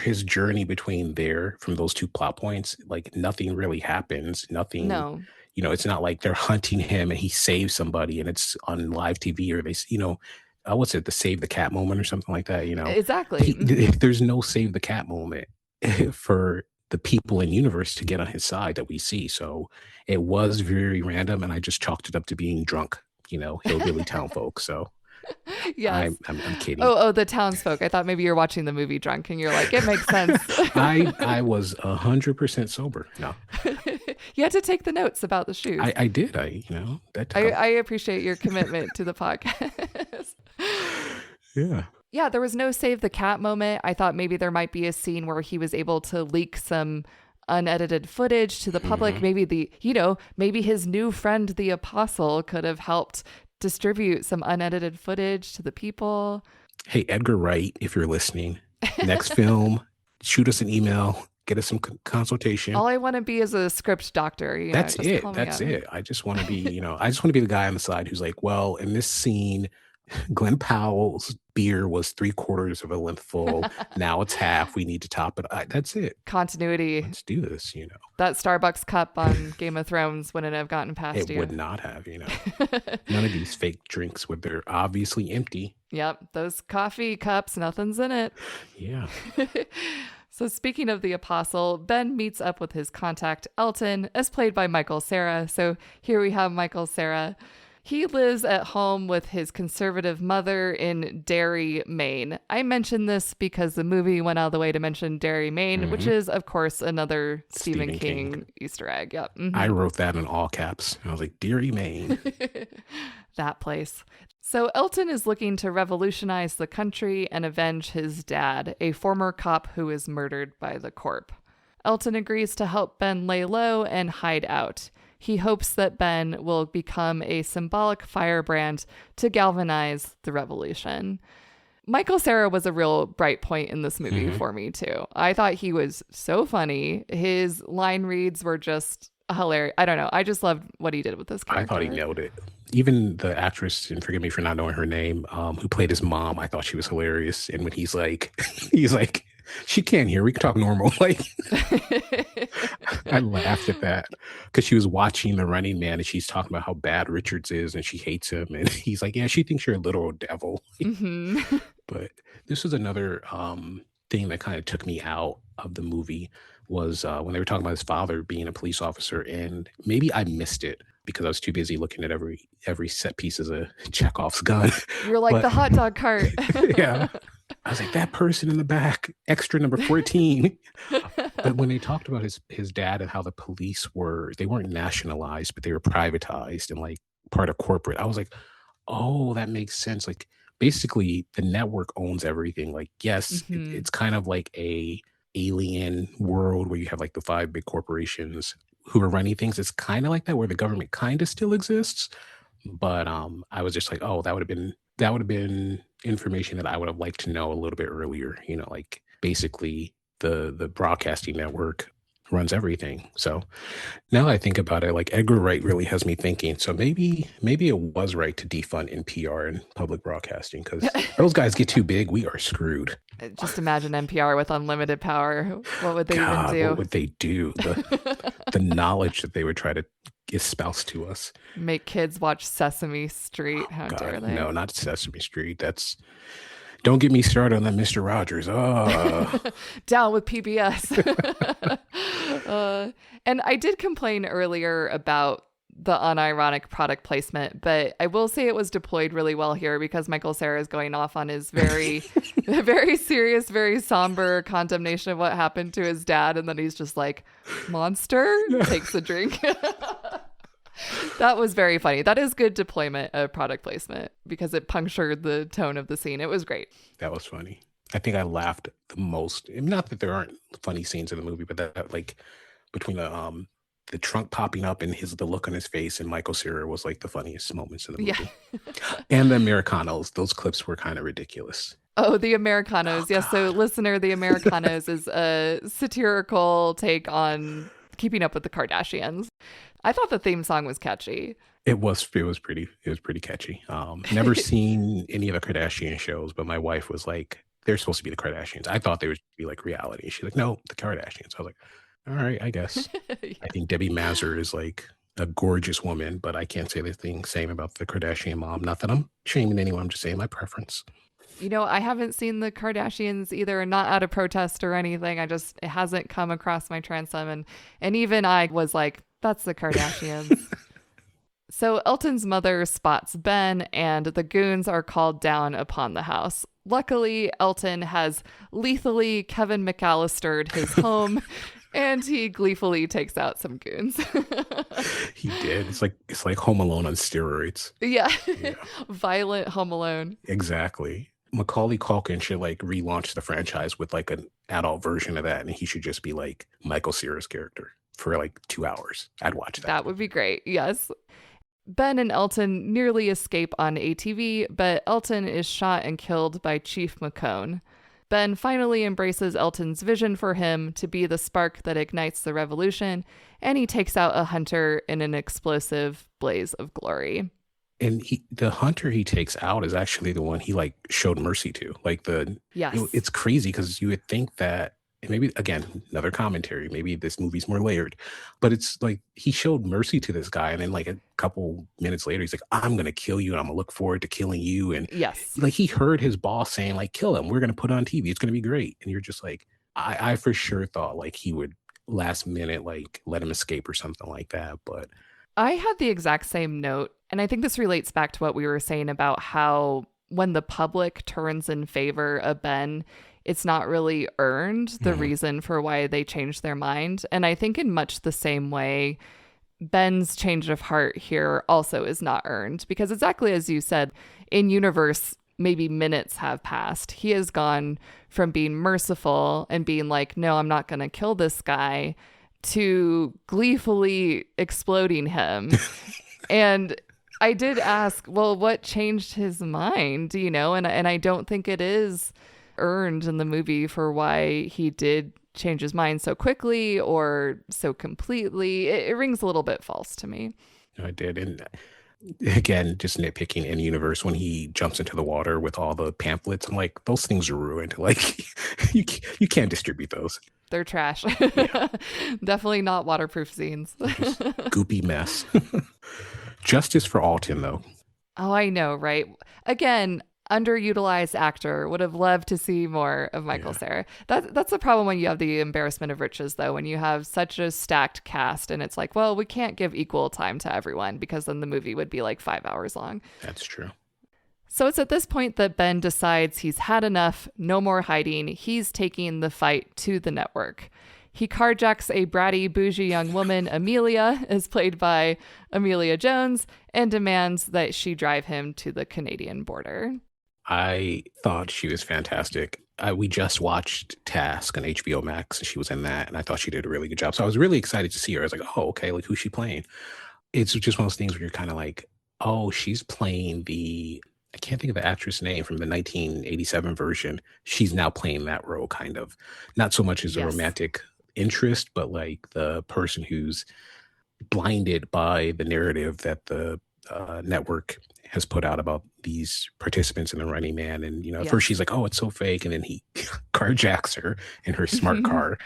his journey between from those two plot points, like nothing really happens. Nothing. No. It's not like they're hunting him and he saves somebody and it's on live TV or what's it, the save the cat moment or something like that, Exactly. There's no save the cat moment for the people in universe to get on his side that we see. So it was very random and I just chalked it up to being drunk, hillbilly town folk. So yes. I'm kidding. Oh, the townsfolk. I thought maybe you're watching the movie drunk and you're like, it makes sense. I was 100% sober. No. You had to take the notes about the shoes. I did. I appreciate your commitment to the podcast. Yeah. Yeah, there was no save the cat moment. I thought maybe there might be a scene where he was able to leak some unedited footage to the public. Maybe maybe his new friend, the Apostle, could have helped distribute some unedited footage to the people. Hey, Edgar Wright, if you're listening, next film, shoot us an email, get us some consultation. All I want to be is a script doctor. That's just it. call me That's up. it. I just want to be, I just want to be the guy on the side who's like, well, in this scene, Glenn Powell's beer was 3/4 of a length full. Now it's half. We need to top it. That's it. Continuity. Let's do this, That Starbucks cup on Game of Thrones wouldn't have gotten past It you. would not have, None of these fake drinks they're obviously empty. Yep. Those coffee cups, nothing's in it. Yeah. So speaking of the Apostle, Ben meets up with his contact, Elton, as played by Michael Cera. So here we have Michael Cera. He lives at home with his conservative mother in Derry, Maine. I mentioned this because the movie went out of the way to mention Derry, Maine, which is, of course, another Stephen King Easter egg. Yep. I wrote that in all caps. I was like, Derry, Maine. That place. So Elton is looking to revolutionize the country and avenge his dad, a former cop who is murdered by the Corp. Elton agrees to help Ben lay low and hide out. He hopes that Ben will become a symbolic firebrand to galvanize the revolution. Michael Cera was a real bright point in this movie for me, too. I thought he was so funny. His line reads were just hilarious. I don't know. I just loved what he did with this character. I thought he nailed it. Even the actress, and forgive me for not knowing her name, who played his mom, I thought she was hilarious. And when he's like, she can't hear. We can talk normal. Like, I laughed at that because she was watching The Running Man and she's talking about how bad Richards is and she hates him. And he's like, yeah, she thinks you're a little devil. But this was another thing that kind of took me out of the movie was when they were talking about his father being a police officer. And maybe I missed it because I was too busy looking at every set piece as a Chekhov's gun. You're like the hot dog cart. Yeah. I was like, that person in the back, extra number 14. But when they talked about his dad and how the police they weren't nationalized, but they were privatized and like part of corporate, I was like, oh, that makes sense. Like basically the network owns everything. Like, yes, it's kind of like a alien world where you have like the 5 big corporations who are running things. It's kind of like that where the government kind of still exists. But I was just like, oh, that would have been information that I would have liked to know a little bit earlier. Like basically the broadcasting network runs everything. So now that I think about it, like Edgar Wright really has me thinking. So maybe it was right to defund NPR and public broadcasting because those guys get too big, we are screwed. Just imagine NPR with unlimited power. What would they even do? What would they do? The knowledge that they would try to espouse to us. Make kids watch Sesame Street. How dare they? No, not Sesame Street. Don't get me started on that Mr. Rogers. Oh. Down with PBS. And I did complain earlier about the unironic product placement, but I will say it was deployed really well here because Michael Cera is going off on his very, very serious, very somber condemnation of what happened to his dad. And then he's just like, monster, takes a drink. That was very funny. That is good deployment of product placement because it punctured the tone of the scene. It was great. That was funny. I think I laughed the most. Not that there aren't funny scenes in the movie, but that like between the trunk popping up and the look on his face and Michael Cera was like the funniest moments in the movie. Yeah. And the Americanos, those clips were kind of ridiculous. Oh, the Americanos. Yes. So listener, the Americanos is a satirical take on Keeping Up with the Kardashians. I thought the theme song was catchy. It was pretty catchy. Never seen any of the Kardashian shows, but my wife was like, they're supposed to be the Kardashians. I thought they would be like reality. She's like, no, the Kardashians. I was like, all right, I guess. Yeah. I think Debbie Mazur is like a gorgeous woman, but I can't say the same about the Kardashian mom. Not that I'm shaming anyone. I'm just saying my preference. I haven't seen the Kardashians either, not out of protest or anything. It hasn't come across my transom. And even I was like, that's the Kardashians. So Elton's mother spots Ben and the goons are called down upon the house. Luckily, Elton has lethally Kevin McAllistered his home and he gleefully takes out some goons. He did. It's like Home Alone on steroids. Yeah. Violent Home Alone. Exactly. Macaulay Culkin should like relaunch the franchise with like an adult version of that, and he should just be like Michael Cera's character for like 2 hours. I'd watch that. That would be great. Yes. Ben and Elton nearly escape on ATV, but Elton is shot and killed by Chief McCone. Ben finally embraces Elton's vision for him to be the spark that ignites the revolution, and he takes out a hunter in an explosive blaze of glory. And the hunter he takes out is actually the one he like showed mercy to. Like Yes. it's crazy because you would think that, and maybe again another commentary, maybe this movie's more layered, but it's like he showed mercy to this guy, and then like a couple minutes later he's like, I'm gonna kill you and I'm gonna look forward to killing you. And Yes. like he heard his boss saying like, kill him, we're gonna put it on TV, it's gonna be great. And you're just like, I for sure thought like he would last minute like let him escape or something like that. But I had the exact same note, and I think this relates back to what we were saying about how when the public turns in favor of Ben, it's not really earned the reason for why they changed their mind. And I think in much the same way, Ben's change of heart here also is not earned, because exactly as you said, in universe, maybe minutes have passed. He has gone from being merciful and being like, no, I'm not going to kill this guy, to gleefully exploding him. And I did ask, well, what changed his mind, you know? And I don't think it is earned in the movie for why he did change his mind so quickly or so completely. It rings a little bit false to me. I did. And again, just nitpicking in universe, when he jumps into the water with all the pamphlets, I'm like, those things are ruined. Like you can't distribute those. They're trash. Definitely not waterproof scenes. Just goopy mess. Justice for Alton, though. Oh, I know, right? Again, underutilized actor. Would have loved to see more of Michael Cera. That's the problem when you have the embarrassment of riches, though, when you have such a stacked cast and it's like, well, we can't give equal time to everyone, because then the movie would be like 5 hours long. That's true. So it's at this point that Ben decides he's had enough, no more hiding. He's taking the fight to the network. He carjacks a bratty, bougie young woman, Amelia, as played by Amelia Jones, and demands that she drive him to the Canadian border. I thought she was fantastic. We just watched Task on HBO Max, and she was in that, and I thought she did a really good job. So I was really excited to see her. I was like, oh, okay, like who's she playing? It's just one of those things where you're kind of like, oh, she's playing I can't think of the actress name from the 1987 version. She's now playing that role, kind of. Not so much as a romantic interest, but like the person who's blinded by the narrative that the network has put out about these participants in the Running Man. And, you know, at first she's like, oh, it's so fake. And then he carjacks her in her smart car.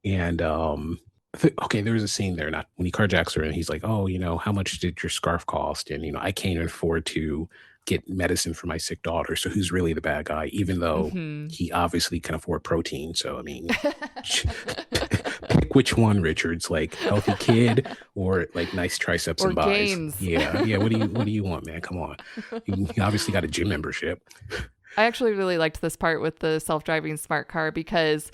And, okay, there was a scene there, not when he carjacks her and he's like, oh, you know, how much did your scarf cost? And, you know, I can't afford to get medicine for my sick daughter. So who's really the bad guy, even though he obviously can afford protein? So, I mean, pick which one, Richards, like healthy kid or like nice triceps or and buys. Gains. Yeah. What do you want, man? Come on. You obviously got a gym membership. I actually really liked this part with the self-driving smart car, because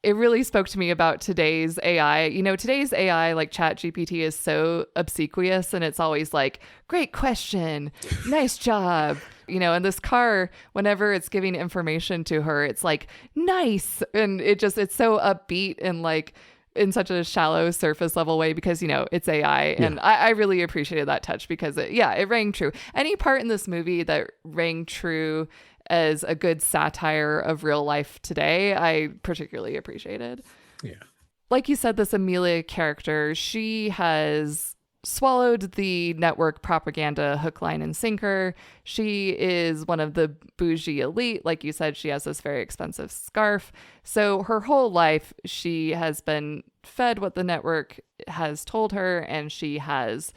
it really spoke to me about today's AI. You know, today's AI, like ChatGPT, is so obsequious, and it's always like, great question, nice job. You know, and this car, whenever it's giving information to her, it's like, nice. And it's so upbeat and like in such a shallow surface level way, because, you know, it's AI. And I really appreciated that touch, because it rang true. Any part in this movie that rang true as a good satire of real life today, I particularly appreciated. Yeah. Like you said, this Amelia character, she has swallowed the network propaganda hook, line, and sinker. She is one of the bougie elite. Like you said, she has this very expensive scarf. So her whole life, she has been fed what the network has told her, and she has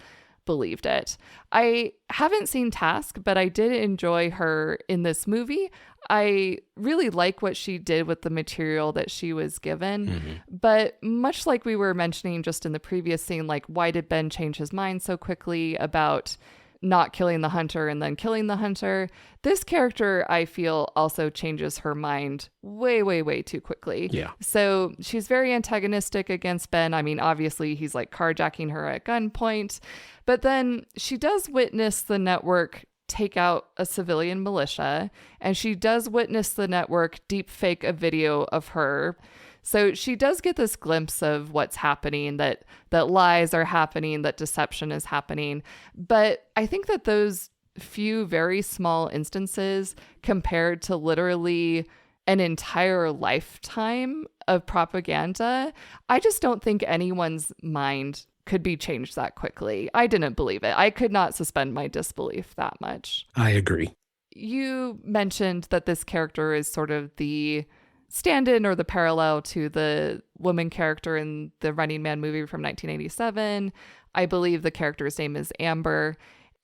believed it. I haven't seen Task, but I did enjoy her in this movie. I really like what she did with the material that she was given. But much like we were mentioning just in the previous scene, like, why did Ben change his mind so quickly about not killing the hunter and then killing the hunter? This character, I feel, also changes her mind way, way, way too quickly. Yeah. So she's very antagonistic against Ben. I mean, obviously, he's like carjacking her at gunpoint. But then she does witness the network take out a civilian militia, and she does witness the network deep fake a video of her. So she does get this glimpse of what's happening, that lies are happening, that deception is happening. But I think that those few very small instances compared to literally an entire lifetime of propaganda, I just don't think anyone's mind could be changed that quickly. I didn't believe it. I could not suspend my disbelief that much. I agree. You mentioned that this character is sort of the stand-in or the parallel to the woman character in the Running Man movie from 1987. I believe the character's name is Amber.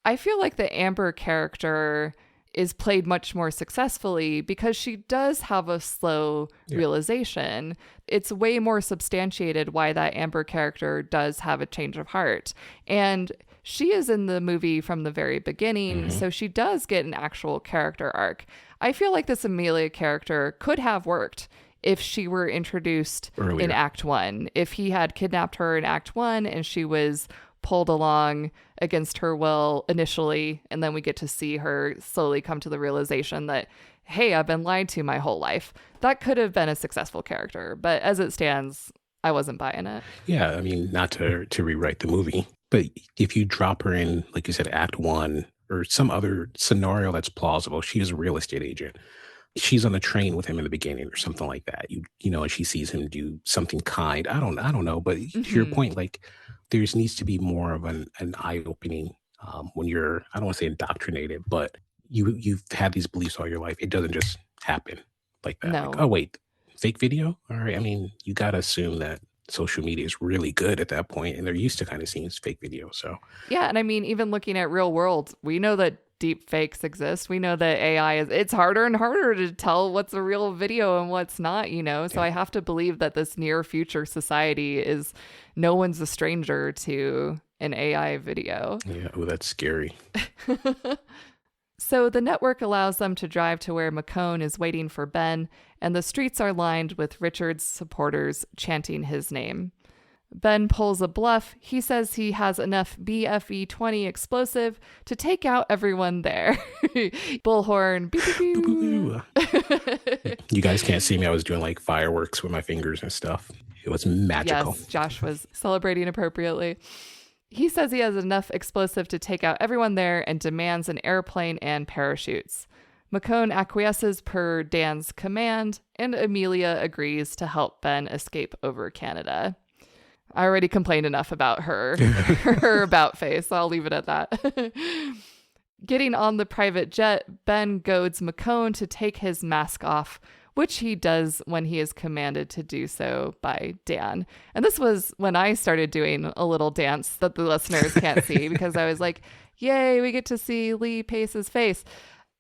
I feel like the Amber character is played much more successfully because she does have a slow realization. It's way more substantiated why that Amber character does have a change of heart. And she is in the movie from the very beginning, so she does get an actual character arc. I feel like this Amelia character could have worked if she were introduced earlier in Act 1. If he had kidnapped her in Act 1 and she was pulled along against her will initially, and then we get to see her slowly come to the realization that, hey, I've been lied to my whole life. That could have been a successful character, but as it stands, I wasn't buying it. Yeah, I mean, not to rewrite the movie, but if you drop her in, like you said, Act 1 or some other scenario that's plausible, she is a real estate agent. She's on the train with him in the beginning or something like that. You know, and she sees him do something kind. I don't know, but to your point, like there needs to be more of an eye opening when you're, I don't want to say indoctrinated, but you've had these beliefs all your life. It doesn't just happen like that. No. Like, oh wait, fake video. All right. I mean, you got to assume that social media is really good at that point, and they're used to kind of seeing fake video. So yeah, and I mean, even looking at real world, we know that deep fakes exist. We know that AI it's harder and harder to tell what's a real video and what's not, you know? So I have to believe that this near future society is, no one's a stranger to an AI video. Yeah. Oh, that's scary. So the network allows them to drive to where McCone is waiting for Ben, and the streets are lined with Richard's supporters chanting his name. Ben pulls a bluff. He says he has enough BFE-20 explosive to take out everyone there. Bullhorn. Beep, beep, beep. You guys can't see me. I was doing like fireworks with my fingers and stuff. It was magical. Yes, Josh was celebrating appropriately. He says he has enough explosive to take out everyone there and demands an airplane and parachutes. McCone acquiesces per Dan's command, and Amelia agrees to help Ben escape over Canada. I already complained enough about her about face. I'll leave it at that. Getting on the private jet, Ben goads McCone to take his mask off, which he does when he is commanded to do so by Dan. And this was when I started doing a little dance that the listeners can't see, because I was like, yay, we get to see Lee Pace's face.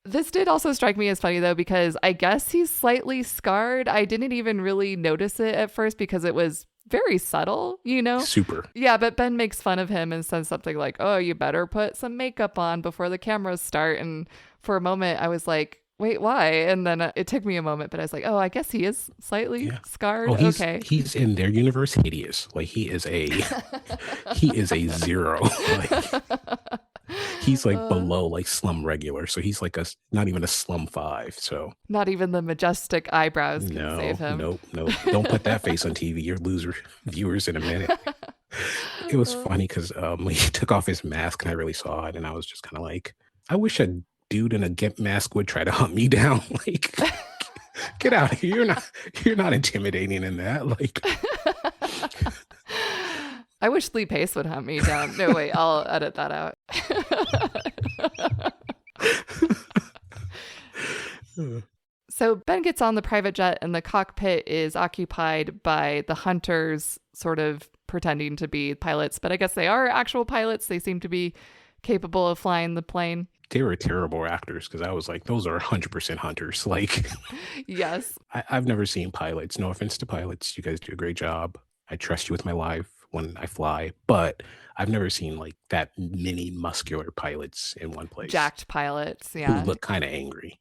This did also strike me as funny, though, because I guess he's slightly scarred. I didn't even really notice it at first because it was very subtle, you know? Super. Yeah, but Ben makes fun of him and says something like, oh, you better put some makeup on before the cameras start. And for a moment, I was like, wait, why? And then it took me a moment, but I was like, oh, I guess he is slightly scarred. Oh, okay. He's in their universe hideous. Like he is a zero. Like, he's like below like slum regular. So he's like not even a slum 5. So not even the majestic eyebrows can save him. Nope. Don't put that face on TV. You'll lose viewers in a minute. It was funny because when he took off his mask and I really saw it, and I was just kind of like, I wish a dude in a gimp mask would try to hunt me down. Like, get out of here. You're not intimidating in that. Like, I wish Lee Pace would hunt me down. No, wait, I'll edit that out. So Ben gets on the private jet, and the cockpit is occupied by the hunters, sort of pretending to be pilots, but I guess they are actual pilots. They seem to be capable of flying the plane. They were terrible actors, because I was like, those are 100% hunters. Like, yes. I've never seen pilots. No offense to pilots. You guys do a great job. I trust you with my life when I fly, but I've never seen like that many muscular pilots in one place. Jacked pilots, yeah. Who look kind of angry.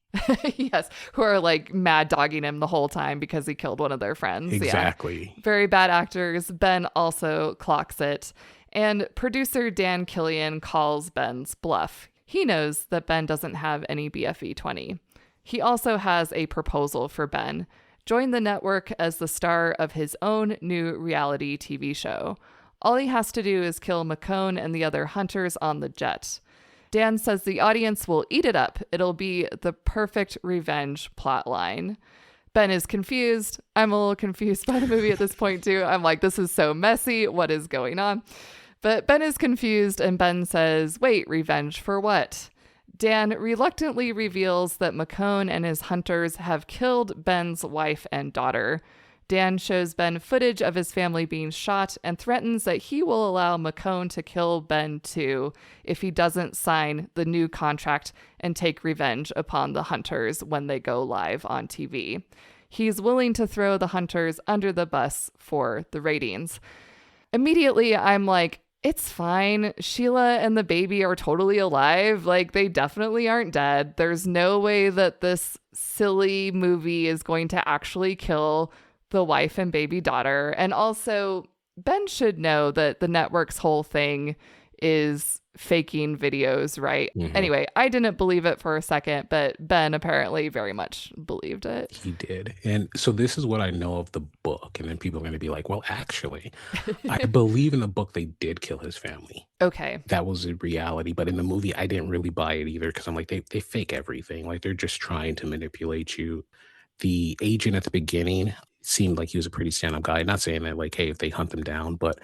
Yes, who are like mad dogging him the whole time because he killed one of their friends. Exactly. Yeah. Very bad actors. Ben also clocks it. And producer Dan Killian calls Ben's bluff. He knows that Ben doesn't have any BFE 20. He also has a proposal for Ben. Join the network as the star of his own new reality TV show. All he has to do is kill McCone and the other hunters on the jet. Dan says the audience will eat it up. It'll be the perfect revenge plotline. Ben is confused. I'm a little confused by the movie at this point too. I'm like, this is so messy. What is going on? But Ben is confused, and Ben says, wait, revenge for what? Dan reluctantly reveals that McCone and his hunters have killed Ben's wife and daughter. Dan shows Ben footage of his family being shot and threatens that he will allow McCone to kill Ben too if he doesn't sign the new contract and take revenge upon the hunters when they go live on TV. He's willing to throw the hunters under the bus for the ratings. Immediately, I'm like, it's fine. Sheila and the baby are totally alive. Like, they definitely aren't dead. There's no way that this silly movie is going to actually kill the wife and baby daughter. And also, Ben should know that the network's whole thing is faking videos, right? Mm-hmm. Anyway, I didn't believe it for a second, but Ben apparently very much believed it. He did. And so this is what I know of the book. And then people are going to be like, well, actually, I believe in the book they did kill his family. Okay. That was a reality. But in the movie, I didn't really buy it either because I'm like, they fake everything. Like, they're just trying to manipulate you. The agent at the beginning seemed like he was a pretty stand-up guy. Not saying that, like, hey, if they hunt them down, but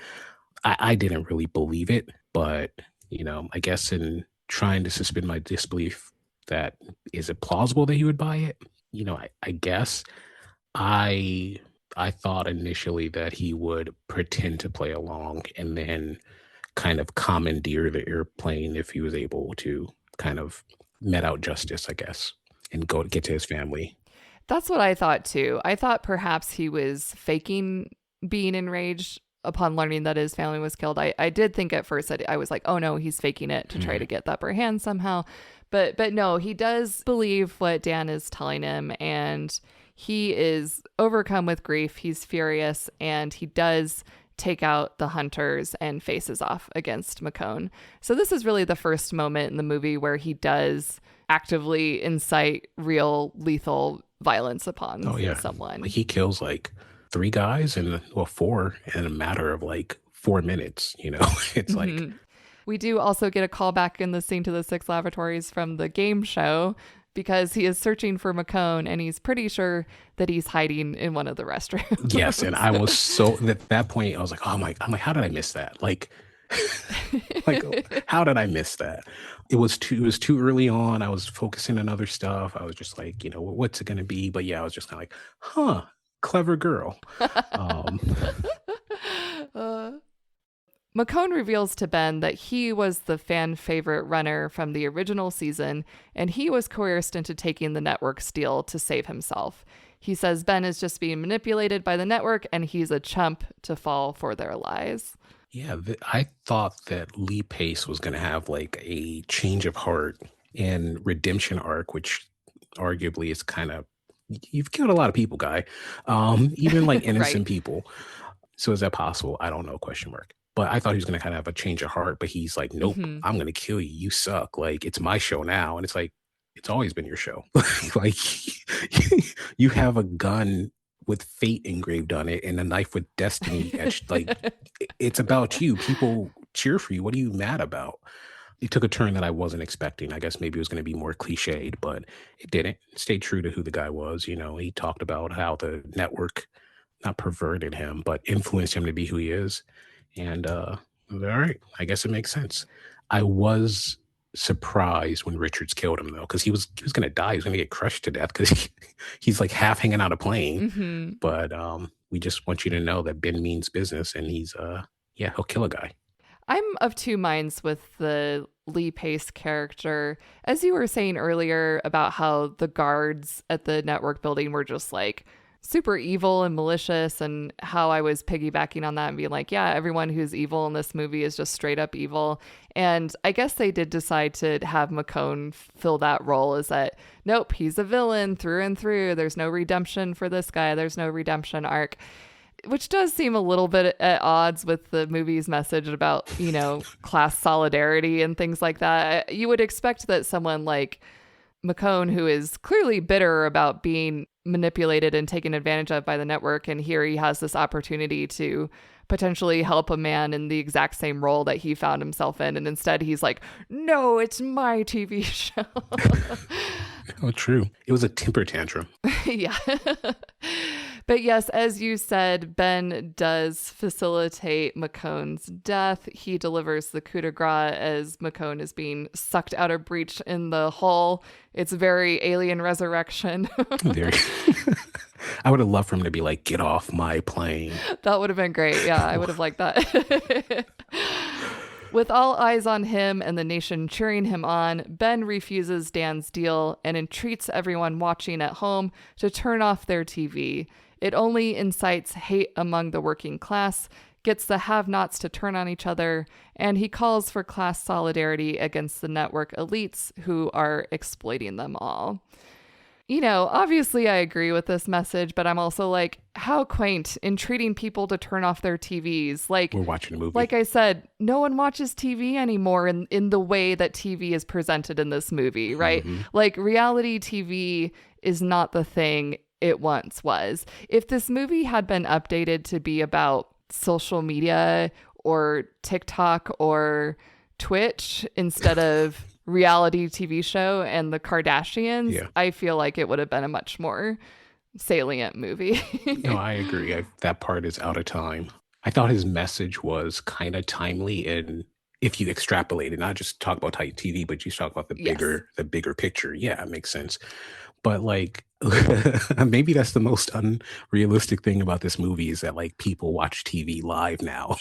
I didn't really believe it. But, you know, I guess in trying to suspend my disbelief, that is it plausible that he would buy it? You know, I guess I thought initially that he would pretend to play along and then kind of commandeer the airplane if he was able to kind of met out justice, I guess, and go get to his family. That's what I thought too. I thought perhaps he was faking being enraged upon learning that his family was killed. I did think at first that I was like, oh no, he's faking it to try to get the upper hand somehow. But no, he does believe what Dan is telling him, and he is overcome with grief. He's furious, and he does take out the hunters and faces off against McCone. So this is really the first moment in the movie where he does actively incite real lethal violence upon someone. Like, he kills like 3 guys and 4 in a matter of like 4 minutes, you know. It's like we do also get a callback in the scene to the 6 lavatories from the game show, because he is searching for McCone and he's pretty sure that he's hiding in one of the restrooms. Yes, and I was so at that point I was like, oh my, I'm like, how did I miss that? Like like, how did I miss that? It was too early on. I was focusing on other stuff. I was just like, you know, what's it gonna be? But yeah, I was just kind of like, huh, clever girl. McCone reveals to Ben that he was the fan favorite runner from the original season, and he was coerced into taking the network's deal to save himself. He says Ben is just being manipulated by the network, and he's a chump to fall for their lies. Yeah, I thought that Lee Pace was going to have like a change of heart and redemption arc, which arguably is kind of, you've killed a lot of people, guy. Even like innocent Right. people. So is that possible? I don't know, question mark. But I thought he was going to kind of have a change of heart, but he's like, nope, I'm going to kill you. You suck. Like, it's my show now. And it's like, it's always been your show. Like, you have a gun with fate engraved on it and a knife with destiny etched. Like, it's about you. People cheer for you. What are you mad about? It took a turn that I wasn't expecting. I guess maybe it was going to be more cliched, but it didn't. It stayed true to who the guy was. You know, he talked about how the network not perverted him, but influenced him to be who he is. And all right, I guess it makes sense. I was surprised when Richards killed him, though, because he was going to die. He was going to get crushed to death because he's like half hanging out a plane. But we just want you to know that Ben means business, and he's he'll kill a guy. I'm of two minds with the Lee Pace character. As you were saying earlier about how the guards at the network building were just like super evil and malicious, and how I was piggybacking on that and being like, yeah, everyone who's evil in this movie is just straight up evil. And I guess they did decide to have McCone fill that role, is that, nope, he's a villain through and through. There's no redemption for this guy. There's no redemption arc. which does seem a little bit at odds with the movie's message about, class solidarity and things like that. You would expect that someone like McCone, who is clearly bitter about being manipulated and taken advantage of by the network, and here he has this opportunity to potentially help a man in the exact same role that he found himself in, and instead he's like, no, it's my TV show. Oh, true. It was a temper tantrum. Yeah. But yes, as you said, Ben does facilitate McCone's death. He delivers the coup de grace as McCone is being sucked out of breach in the hull. It's very Alien Resurrection. Very. I would have loved for him to be like, get off my plane. That would have been great. Yeah, I would have liked that. With all eyes on him and the nation cheering him on, Ben refuses Dan's deal and entreats everyone watching at home to turn off their TV. It only incites hate among the working class, gets the have-nots to turn on each other, and he calls for class solidarity against the network elites who are exploiting them all. Obviously I agree with this message, but I'm also like, how quaint, entreating people to turn off their TVs. Like, we're watching a movie. Like I said, no one watches TV anymore in the way that TV is presented in this movie, right? Mm-hmm. Like, reality TV is not the thing it once was. If this movie had been updated to be about social media or TikTok or Twitch instead of reality TV show and the Kardashians, I feel like it would have been a much more salient movie. No, I agree. That part is out of time. I thought his message was kind of timely, and if you extrapolate it, not just talk about TV, but you talk about the bigger picture. Yeah, it makes sense. But like, maybe that's the most unrealistic thing about this movie is that like people watch TV live now.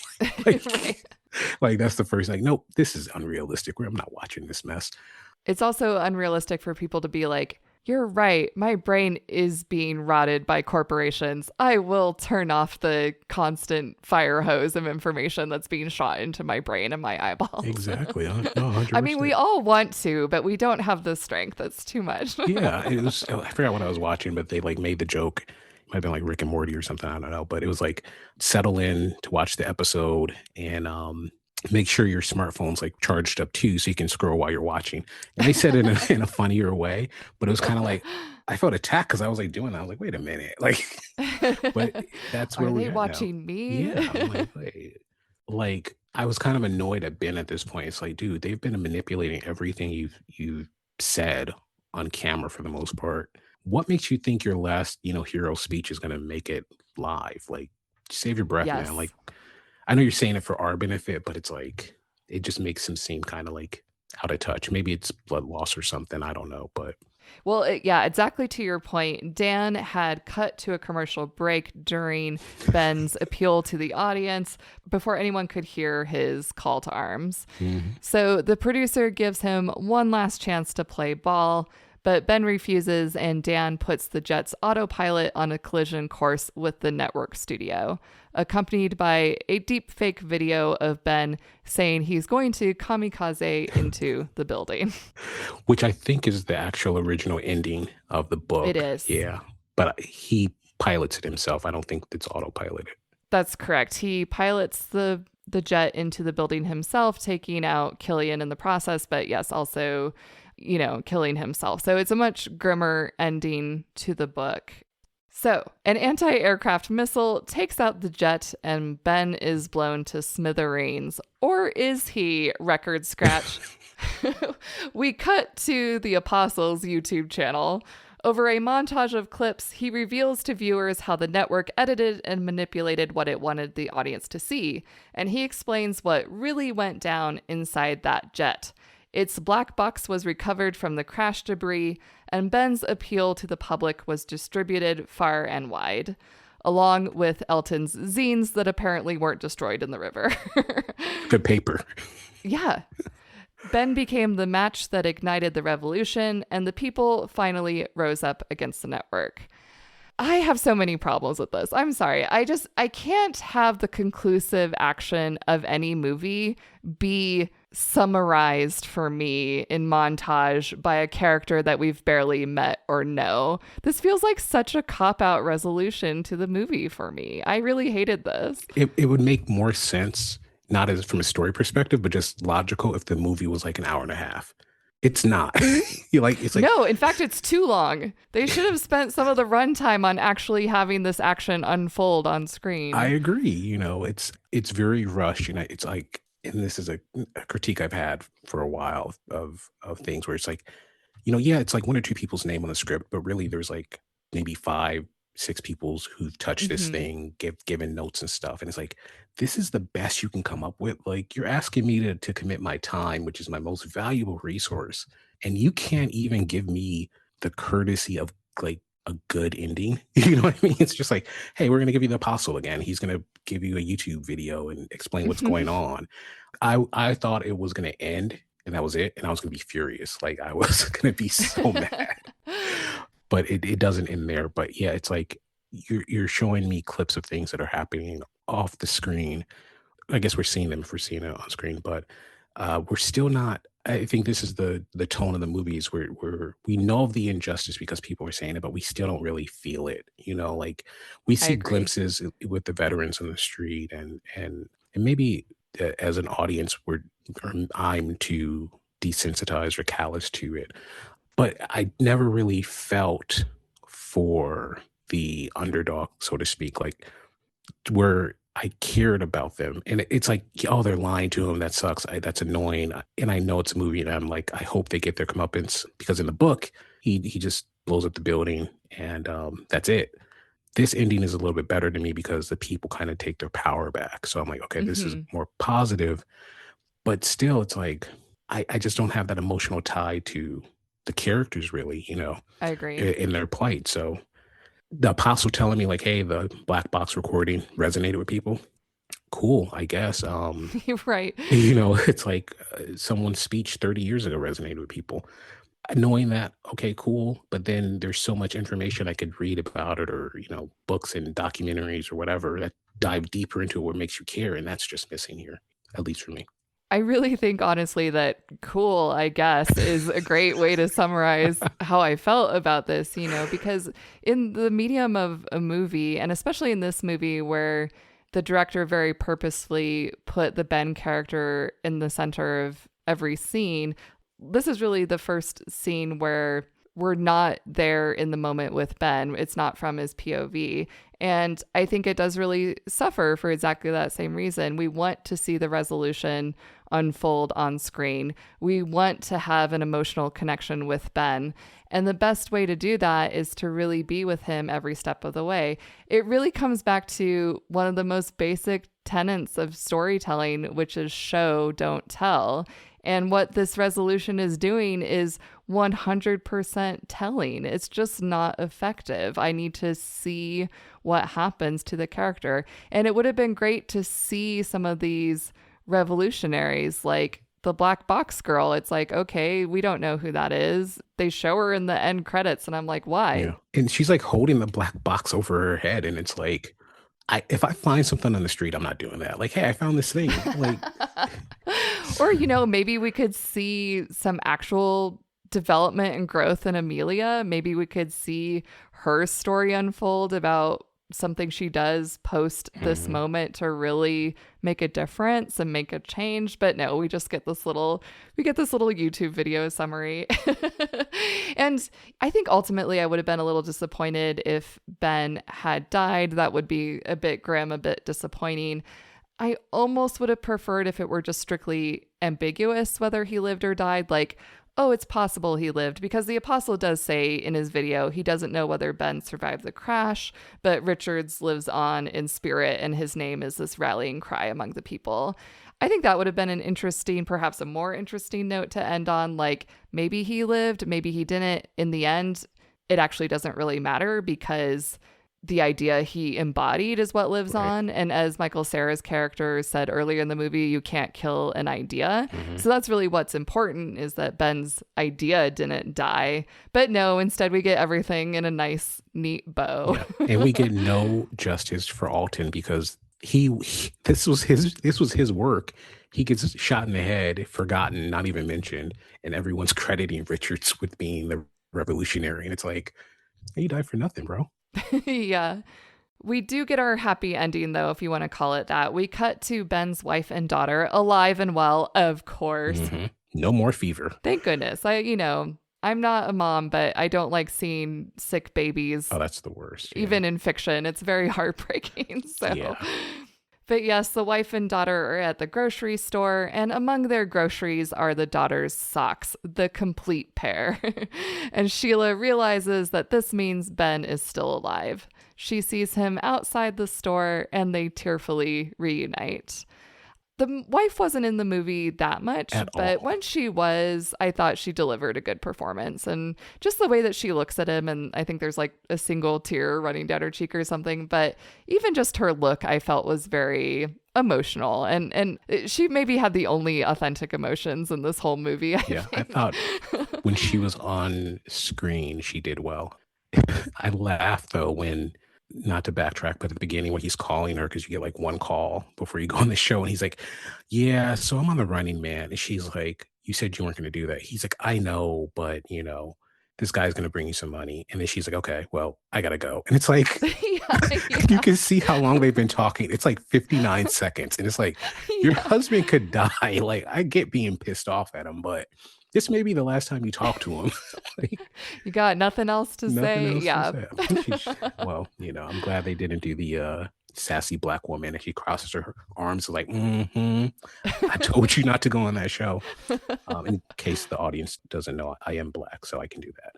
Right. Like that's the first, like, nope, this is unrealistic. I'm not watching this mess. It's also unrealistic for people to be like, you're right, my brain is being rotted by corporations. I will turn off the constant fire hose of information that's being shot into my brain and my eyeballs. Exactly. 100%. I mean, we all want to, but we don't have the strength. That's too much. Yeah, it was. I forgot what I was watching, but they like made the joke. It might have been like Rick and Morty or something. I don't know, but it was like settle in to watch the episode and make sure your smartphone's like charged up too, so you can scroll while you're watching. And they said it in a funnier way, but it was kind of like I felt attacked because I was like doing that. I was like, wait a minute, like, but that's where we're watching now. Me. Yeah, I'm like, wait. Like I was kind of annoyed at Ben at this point. It's like, dude, they've been manipulating everything you've said on camera for the most part. What makes you think your last, hero speech is going to make it live? Like, save your breath, man. Like, I know you're saying it for our benefit, but it's like, it just makes him seem kind of like out of touch. Maybe it's blood loss or something. I don't know, but. Well, exactly to your point. Dan had cut to a commercial break during Ben's appeal to the audience before anyone could hear his call to arms. Mm-hmm. So the producer gives him one last chance to play ball, but Ben refuses and Dan puts the jet's autopilot on a collision course with the network studio, accompanied by a deep fake video of Ben saying he's going to kamikaze into the building. Which I think is the actual original ending of the book. It is. Yeah, but he pilots it himself. I don't think it's autopiloted. That's correct. He pilots the jet into the building himself, taking out Killian in the process, but yes, also killing himself. So it's a much grimmer ending to the book. So an anti-aircraft missile takes out the jet and Ben is blown to smithereens. Or is he? Record scratch. We cut to the Apostles' YouTube channel. Over a montage of clips, he reveals to viewers how the network edited and manipulated what it wanted the audience to see. And he explains what really went down inside that jet. Its black box was recovered from the crash debris, and Ben's appeal to the public was distributed far and wide, along with Elton's zines that apparently weren't destroyed in the river. Good paper. Yeah. Ben became the match that ignited the revolution, and the people finally rose up against the network. I have so many problems with this. I'm sorry. I can't have the conclusive action of any movie be summarized for me in montage by a character that we've barely met or know. This feels like such a cop-out resolution to the movie for me. I really hated this. It would make more sense, not as from a story perspective, but just logical if the movie was like an hour and a half. It's not. It's like No, in fact, it's too long. They should have spent some of the runtime on actually having this action unfold on screen. I agree. It's very rushed, and it's like, and this is a critique I've had for a while of things where it's like, yeah, it's like one or two people's name on the script, but really there's like maybe five, six people's who've touched this Mhm. thing, given notes and stuff, and it's like, this is the best you can come up with. Like, you're asking me to commit my time, which is my most valuable resource, and you can't even give me the courtesy of like a good ending. You know what I mean? It's just like, hey, we're gonna give you the apostle again. He's gonna give you a YouTube video and explain what's going on. I thought it was gonna end and that was it, and I was gonna be furious. Like, I was gonna be so mad. But it doesn't end there. But yeah, it's like you're showing me clips of things that are happening off the screen. I guess we're seeing them if we're seeing it on screen, but we're still not. I think this is the tone of the movies where we know of the injustice because people are saying it, but we still don't really feel it. Like, we I see agree. glimpses with the veterans on the street, and maybe as an audience, I'm too desensitized or callous to it, but I never really felt for the underdog, so to speak, like, where I cared about them. And it's like, oh, they're lying to him. That sucks. That's annoying. And I know it's a movie, and I'm like, I hope they get their comeuppance, because in the book, he just blows up the building, and that's it. This ending is a little bit better to me because the people kind of take their power back. So I'm like, okay, this is Mhm. more positive, but still, it's like, I just don't have that emotional tie to the characters, really, I agree. in their plight. So the apostle telling me like, hey, the black box recording resonated with people. Cool, I guess. You're right. It's like, someone's speech 30 years ago resonated with people. Knowing that, okay, cool. But then there's so much information I could read about it, or, books and documentaries or whatever that dive deeper into it, what makes you care. And that's just missing here, at least for me. I really think, honestly, that cool, I guess, is a great way to summarize how I felt about this, because in the medium of a movie, and especially in this movie where the director very purposefully put the Ben character in the center of every scene, this is really the first scene where we're not there in the moment with Ben. It's not from his POV. And I think it does really suffer for exactly that same reason. We want to see the resolution unfold on screen. We want to have an emotional connection with Ben. And the best way to do that is to really be with him every step of the way. It really comes back to one of the most basic tenets of storytelling, which is show, don't tell. And what this resolution is doing is 100% telling. It's just not effective. I need to see what happens to the character. And it would have been great to see some of these revolutionaries, like the black box girl. It's like, okay, we don't know who that is. They show her in the end credits, and I'm like, why? Yeah. And she's like holding the black box over her head. And it's like, if I find something on the street, I'm not doing that. Like, hey, I found this thing. Like, Or, maybe we could see some actual development and growth in Amelia. Maybe we could see her story unfold about something she does post this mhm. moment to really make a difference and make a change. But no, we get this little YouTube video summary. And I think ultimately I would have been a little disappointed if Ben had died. That would be a bit grim, a bit disappointing. I almost would have preferred if it were just strictly ambiguous whether he lived or died. Like, oh, it's possible he lived, because the apostle does say in his video he doesn't know whether Ben survived the crash, but Richards lives on in spirit and his name is this rallying cry among the people. I think that would have been an interesting, perhaps a more interesting note to end on. Like, maybe he lived, maybe he didn't. In the end, it actually doesn't really matter, because the idea he embodied is what lives Right. on. And as Michael Cera's character said earlier in the movie, you can't kill an idea. Hmm. So that's really what's important, is that Ben's idea didn't die. But no, instead we get everything in a nice, neat bow. Yeah. And we get no justice for Alton because this was his work. He gets shot in the head, forgotten, not even mentioned, and everyone's crediting Richards with being the revolutionary. And it's like, hey, you died for nothing, bro. Yeah. We do get our happy ending, though, if you want to call it that. We cut to Ben's wife and daughter, alive and well, of course. Hmm. No more fever. Thank goodness. I'm not a mom, but I don't like seeing sick babies, Oh, that's the worst. Yeah. even in fiction. It's very heartbreaking. So, Yeah. but yes, the wife and daughter are at the grocery store, and among their groceries are the daughter's socks, the complete pair. And Sheila realizes that this means Ben is still alive. She sees him outside the store, and they tearfully reunite. The wife wasn't in the movie that much, At but all. when she was, I thought she delivered a good performance. And just the way that she looks at him, and I think there's like a single tear running down her cheek or something, but even just her look, I felt was very emotional. And she maybe had the only authentic emotions in this whole movie, I Yeah. I think. thought when she was on screen, she did well. I laughed though when, not to backtrack, but at the beginning when he's calling her, because you get like one call before you go on the show, and he's like, "Yeah, so I'm on the Running Man," and she's like, "You said you weren't going to do that." He's like, "I know, but this guy's going to bring you some money," and then she's like, "Okay, well, I gotta go," and it's like Yeah, you yeah, can see how long they've been talking. It's like 59 seconds, and it's like your yeah. husband could die. Like, I get being pissed off at him, but this may be the last time you talk to him. Like, You got nothing else to nothing say? else to Yeah. say. I think well, I'm glad they didn't do the sassy black woman, and she crosses her arms like, I told you not to go on that show. In case the audience doesn't know, I am black, so I can do that.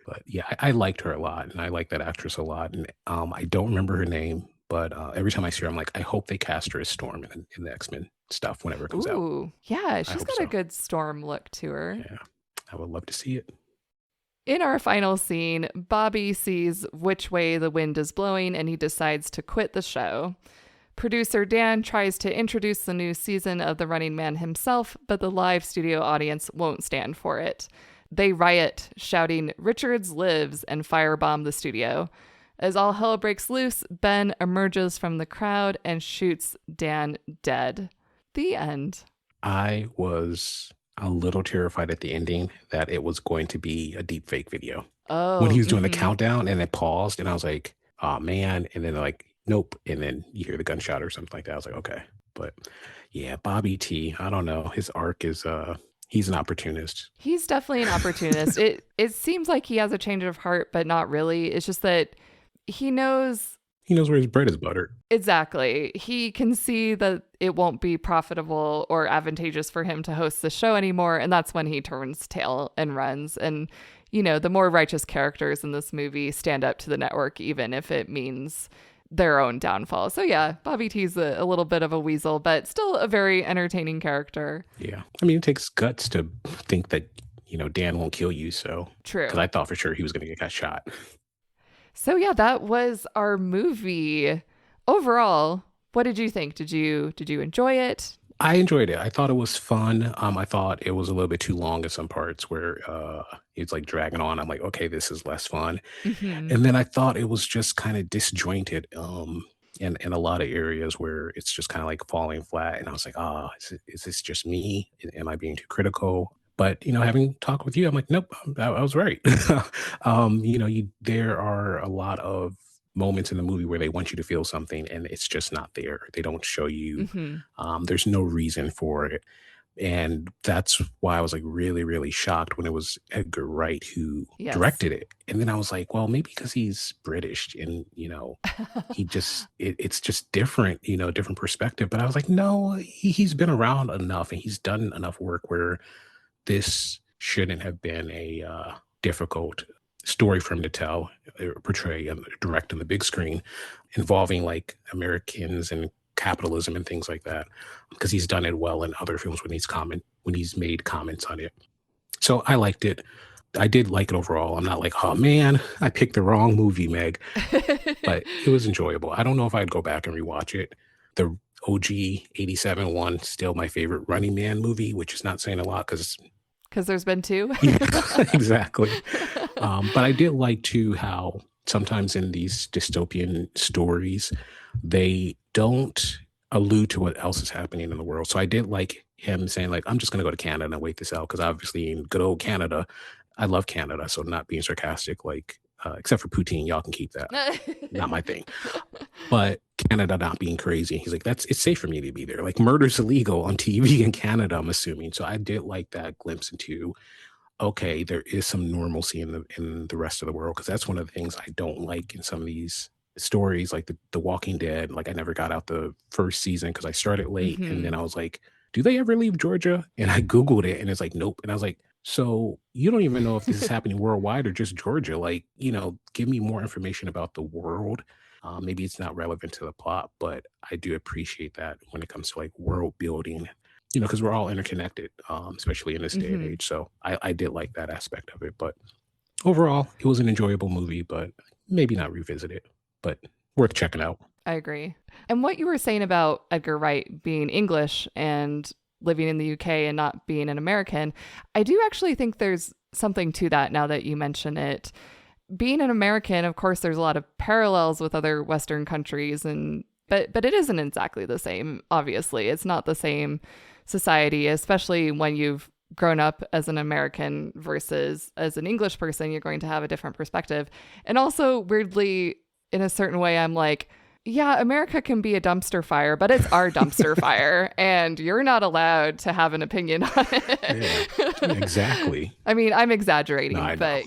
But yeah, I liked her a lot, and I like that actress a lot. And I don't remember her name, but every time I see her, I'm like, I hope they cast her as Storm in the X-Men stuff whenever it comes out. Ooh, yeah, I she's hope got a so. good Storm look to her. Yeah, I would love to see it. In our final scene, Bobby sees which way the wind is blowing and he decides to quit the show. Producer Dan tries to introduce the new season of The Running Man himself, but the live studio audience won't stand for it. They riot, shouting, "Richards lives," and firebomb the studio. As all hell breaks loose, Ben emerges from the crowd and shoots Dan dead. The end. I was a little terrified at the ending that it was going to be a deep fake video. When Oh, he was doing the countdown and it paused, and I was like, oh man. And then they're like, nope. And then you hear the gunshot or something like that. I was like, okay. But yeah, Bobby T, I don't know. His arc is he's an opportunist. He's definitely an opportunist. It seems like he has a change of heart, but not really. It's just that he knows He knows where his bread is buttered. exactly. He can see that it won't be profitable or advantageous for him to host the show anymore, and that's when he turns tail and runs. And the more righteous characters in this movie stand up to the network, even if it means their own downfall. So yeah, Bobby T's a little bit of a weasel, but still a very entertaining character. Yeah. I mean, it takes guts to think that, Dan won't kill you. So, True. because I thought for sure he was going to get shot. So yeah, that was our movie. Overall, what did you think? Did you enjoy it? I enjoyed it. I thought it was fun. I thought it was a little bit too long in some parts where it's like dragging on. I'm like, okay, this is less fun. Hmm. And then I thought it was just kind of disjointed in a lot of areas where it's just kind of like falling flat. And I was like, is this just me? Am I being too critical? But having talked with you, I'm like, nope, I was right. There are a lot of moments in the movie where they want you to feel something, and it's just not there. They don't show you. Hmm. There's no reason for it. And that's why I was like really, really shocked when it was Edgar Wright who Yes. directed it. And then I was like, well, maybe because he's British and, he just, it's just different, different perspective. But I was like, no, he's been around enough and he's done enough work where this shouldn't have been a difficult story for him to tell, portray, and direct on the big screen involving like Americans and capitalism and things like that, because he's done it well in other films when he's made comments on it. So I liked it. I did like it overall. I'm not like, oh man, I picked the wrong movie, Meg, but it was enjoyable. I don't know if I'd go back and rewatch it. The OG 87 one, still my favorite Running Man movie, which is not saying a lot because, Because there's been two. yeah, exactly. But I did like too how sometimes in these dystopian stories, they don't allude to what else is happening in the world. So I did like him saying like, I'm just going to go to Canada and wait this out because obviously in good old Canada, I love Canada. So not being sarcastic, like except for poutine, y'all can keep that. Not my thing. But Canada not being crazy, he's like, it's safe for me to be there. Like murder's illegal on TV in Canada, I'm assuming. So I did like that glimpse into okay, there is some normalcy in the rest of the world because that's one of the things I don't like in some of these stories, like the Walking Dead. Like I never got out the first season because I started late, and then I was like, do they ever leave Georgia? And I googled it, and it's like, nope. And I was like, so you don't even know if this is happening worldwide or just Georgia? Like, give me more information about the world. Maybe it's not relevant to the plot, but I do appreciate that when it comes to like world building because we're all interconnected, especially in this day and age. So I did like that aspect of it. But overall, it was an enjoyable movie, but maybe not revisit it, but worth checking out. I agree. And what you were saying about Edgar Wright being English and living in the UK and not being an American, I do actually think there's something to that now that you mention it. Being an American, of course, there's a lot of parallels with other Western countries, but it isn't exactly the same, obviously. It's not the same society, especially when you've grown up as an American versus as an English person, you're going to have a different perspective. And also, weirdly, in a certain way, I'm like, yeah, America can be a dumpster fire, but it's our dumpster fire, and you're not allowed to have an opinion on it. Yeah, exactly. I mean, I'm exaggerating, No, but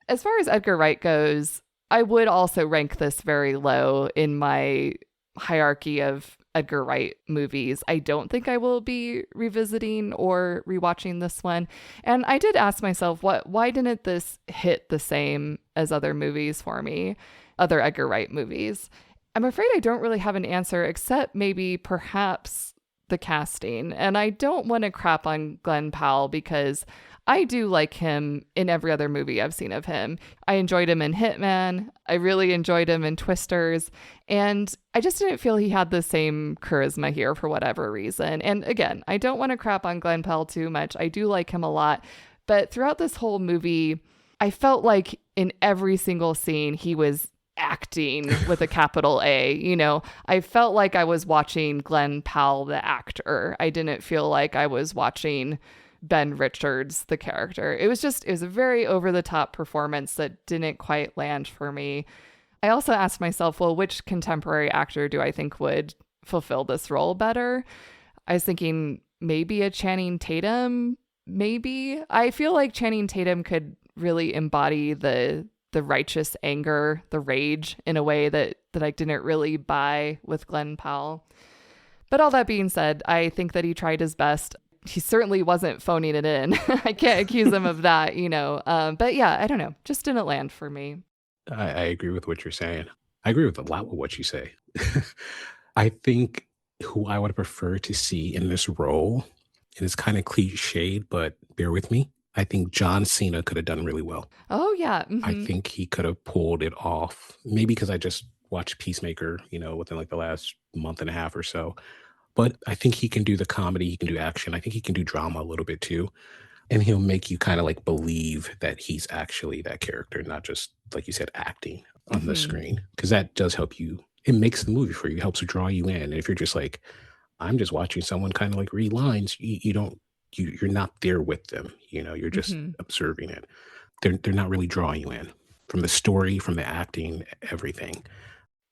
as far as Edgar Wright goes, I would also rank this very low in my hierarchy of Edgar Wright movies. I don't think I will be revisiting or rewatching this one. And I did ask myself, why didn't this hit the same as other movies for me, other Edgar Wright movies? I'm afraid I don't really have an answer except maybe perhaps the casting. And I don't want to crap on Glenn Powell because I do like him in every other movie I've seen of him. I enjoyed him in Hitman. I really enjoyed him in Twisters. And I just didn't feel he had the same charisma here for whatever reason. And again, I don't want to crap on Glenn Powell too much. I do like him a lot. But throughout this whole movie, I felt like in every single scene, he was acting with a capital A. I felt like I was watching Glenn Powell, the actor. I didn't feel like I was watching Ben Richards, the character. It was a very over-the-top performance that didn't quite land for me. I also asked myself, well, which contemporary actor do I think would fulfill this role better? I was thinking maybe a Channing Tatum, maybe. I feel like Channing Tatum could really embody the righteous anger, the rage in a way that I didn't really buy with Glenn Powell. But all that being said, I think that he tried his best. He certainly wasn't phoning it in. I can't accuse him of that, But yeah, I don't know. Just didn't land for me. I agree with what you're saying. I agree with a lot with what you say. I think who I would prefer to see in this role, and it's kind of cliched, but bear with me. I think John Cena could have done really well. Oh, yeah. I think he could have pulled it off. Maybe because I just watched Peacemaker, within like the last month and a half or so. But I think he can do the comedy, he can do action. I think he can do drama a little bit too. And he'll make you kind of like believe that he's actually that character, not just, like you said, acting on the screen. Because that does help you. It makes the movie for you, helps draw you in. And if you're just like, I'm just watching someone kind of like read lines, you're not there with them. You're just observing it. They're not really drawing you in from the story, from the acting, everything.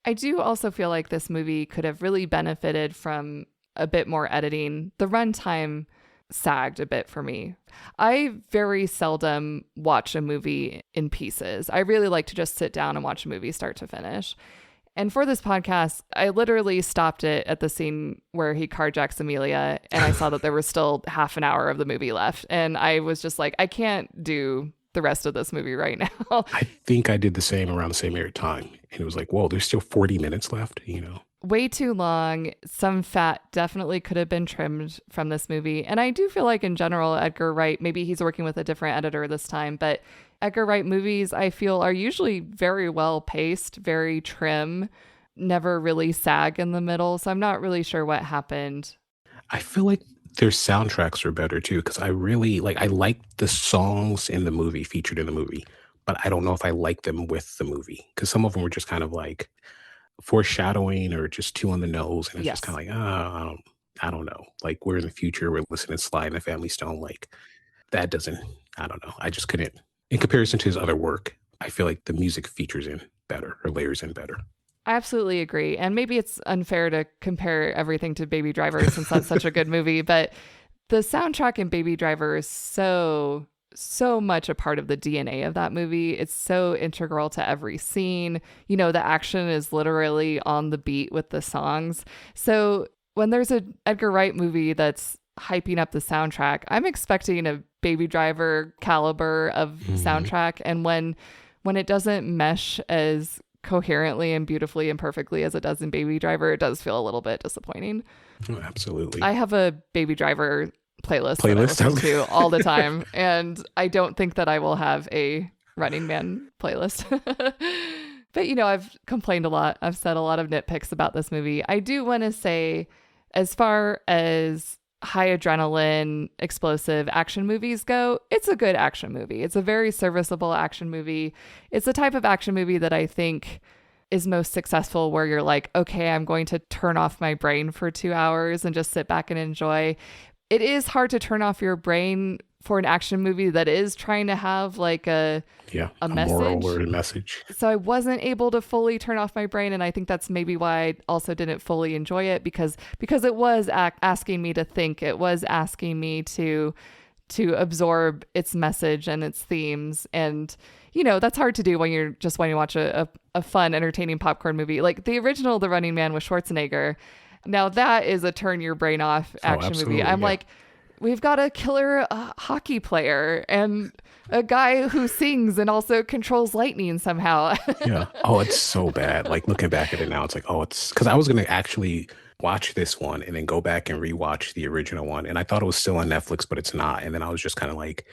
I do also feel like this movie could have really benefited from a bit more editing. The runtime sagged a bit for me. I very seldom watch a movie in pieces. I really like to just sit down and watch a movie start to finish. And for this podcast, I literally stopped it at the scene where he carjacks Amelia, and I saw that there was still half an hour of the movie left. And I was just like, I can't do the rest of this movie right now. I think I did the same around the same time. And it was like, whoa, there's still 40 minutes left, way too long. Some fat definitely could have been trimmed from this movie. And I do feel like in general, Edgar Wright, maybe he's working with a different editor this time, but Edgar Wright movies, I feel, are usually very well paced, very trim, never really sag in the middle. So I'm not really sure what happened. I feel like their soundtracks are better too, because I like the songs in the movie, featured in the movie, but I don't know if I like them with the movie, because some of them were just kind of like foreshadowing or just too on the nose, and it's just Yes. kind of like, I don't know. Like, we're in the future, we're listening to Sly and the Family Stone. Like, that doesn't, I don't know. I just couldn't, in comparison to his other work, I feel like the music features in better or layers in better. I absolutely agree. And maybe it's unfair to compare everything to Baby Driver since that's such a good movie, but the soundtrack in Baby Driver is so much a part of the DNA of that movie. It's so integral to every scene. You know, the action is literally on the beat with the songs. So when there's an Edgar Wright movie that's hyping up the soundtrack, I'm expecting a Baby Driver caliber of soundtrack. And when it doesn't mesh as coherently and beautifully and perfectly as it does in Baby Driver, it does feel a little bit disappointing. Oh, absolutely. I have a Baby Driver playlist that I listen to all the time, and I don't think that I will have a Running Man playlist. But, you know, I've complained a lot. I've said a lot of nitpicks about this movie. I do want to say, as far as high adrenaline, explosive action movies go, it's a good action movie. It's a very serviceable action movie. It's the type of action movie that I think is most successful where you're like, okay, I'm going to turn off my brain for 2 hours and just sit back and enjoy. It is hard to turn off your brain for an action movie that is trying to have like a message. Moral or a message. So I wasn't able to fully turn off my brain, and I think that's maybe why I also didn't fully enjoy it, because it was asking me to think. It was asking me to absorb its message and its themes. And, you know, that's hard to do when you watch a fun, entertaining popcorn movie. Like the original The Running Man with Schwarzenegger. Now that is a turn your brain off action movie. I'm like, we've got a killer hockey player and a guy who sings and also controls lightning somehow. Yeah. Oh, it's so bad. Like, looking back at it now, it's like, oh, it's because I was going to actually watch this one and then go back and rewatch the original one. And I thought it was still on Netflix, but it's not. And then I was just kind of like,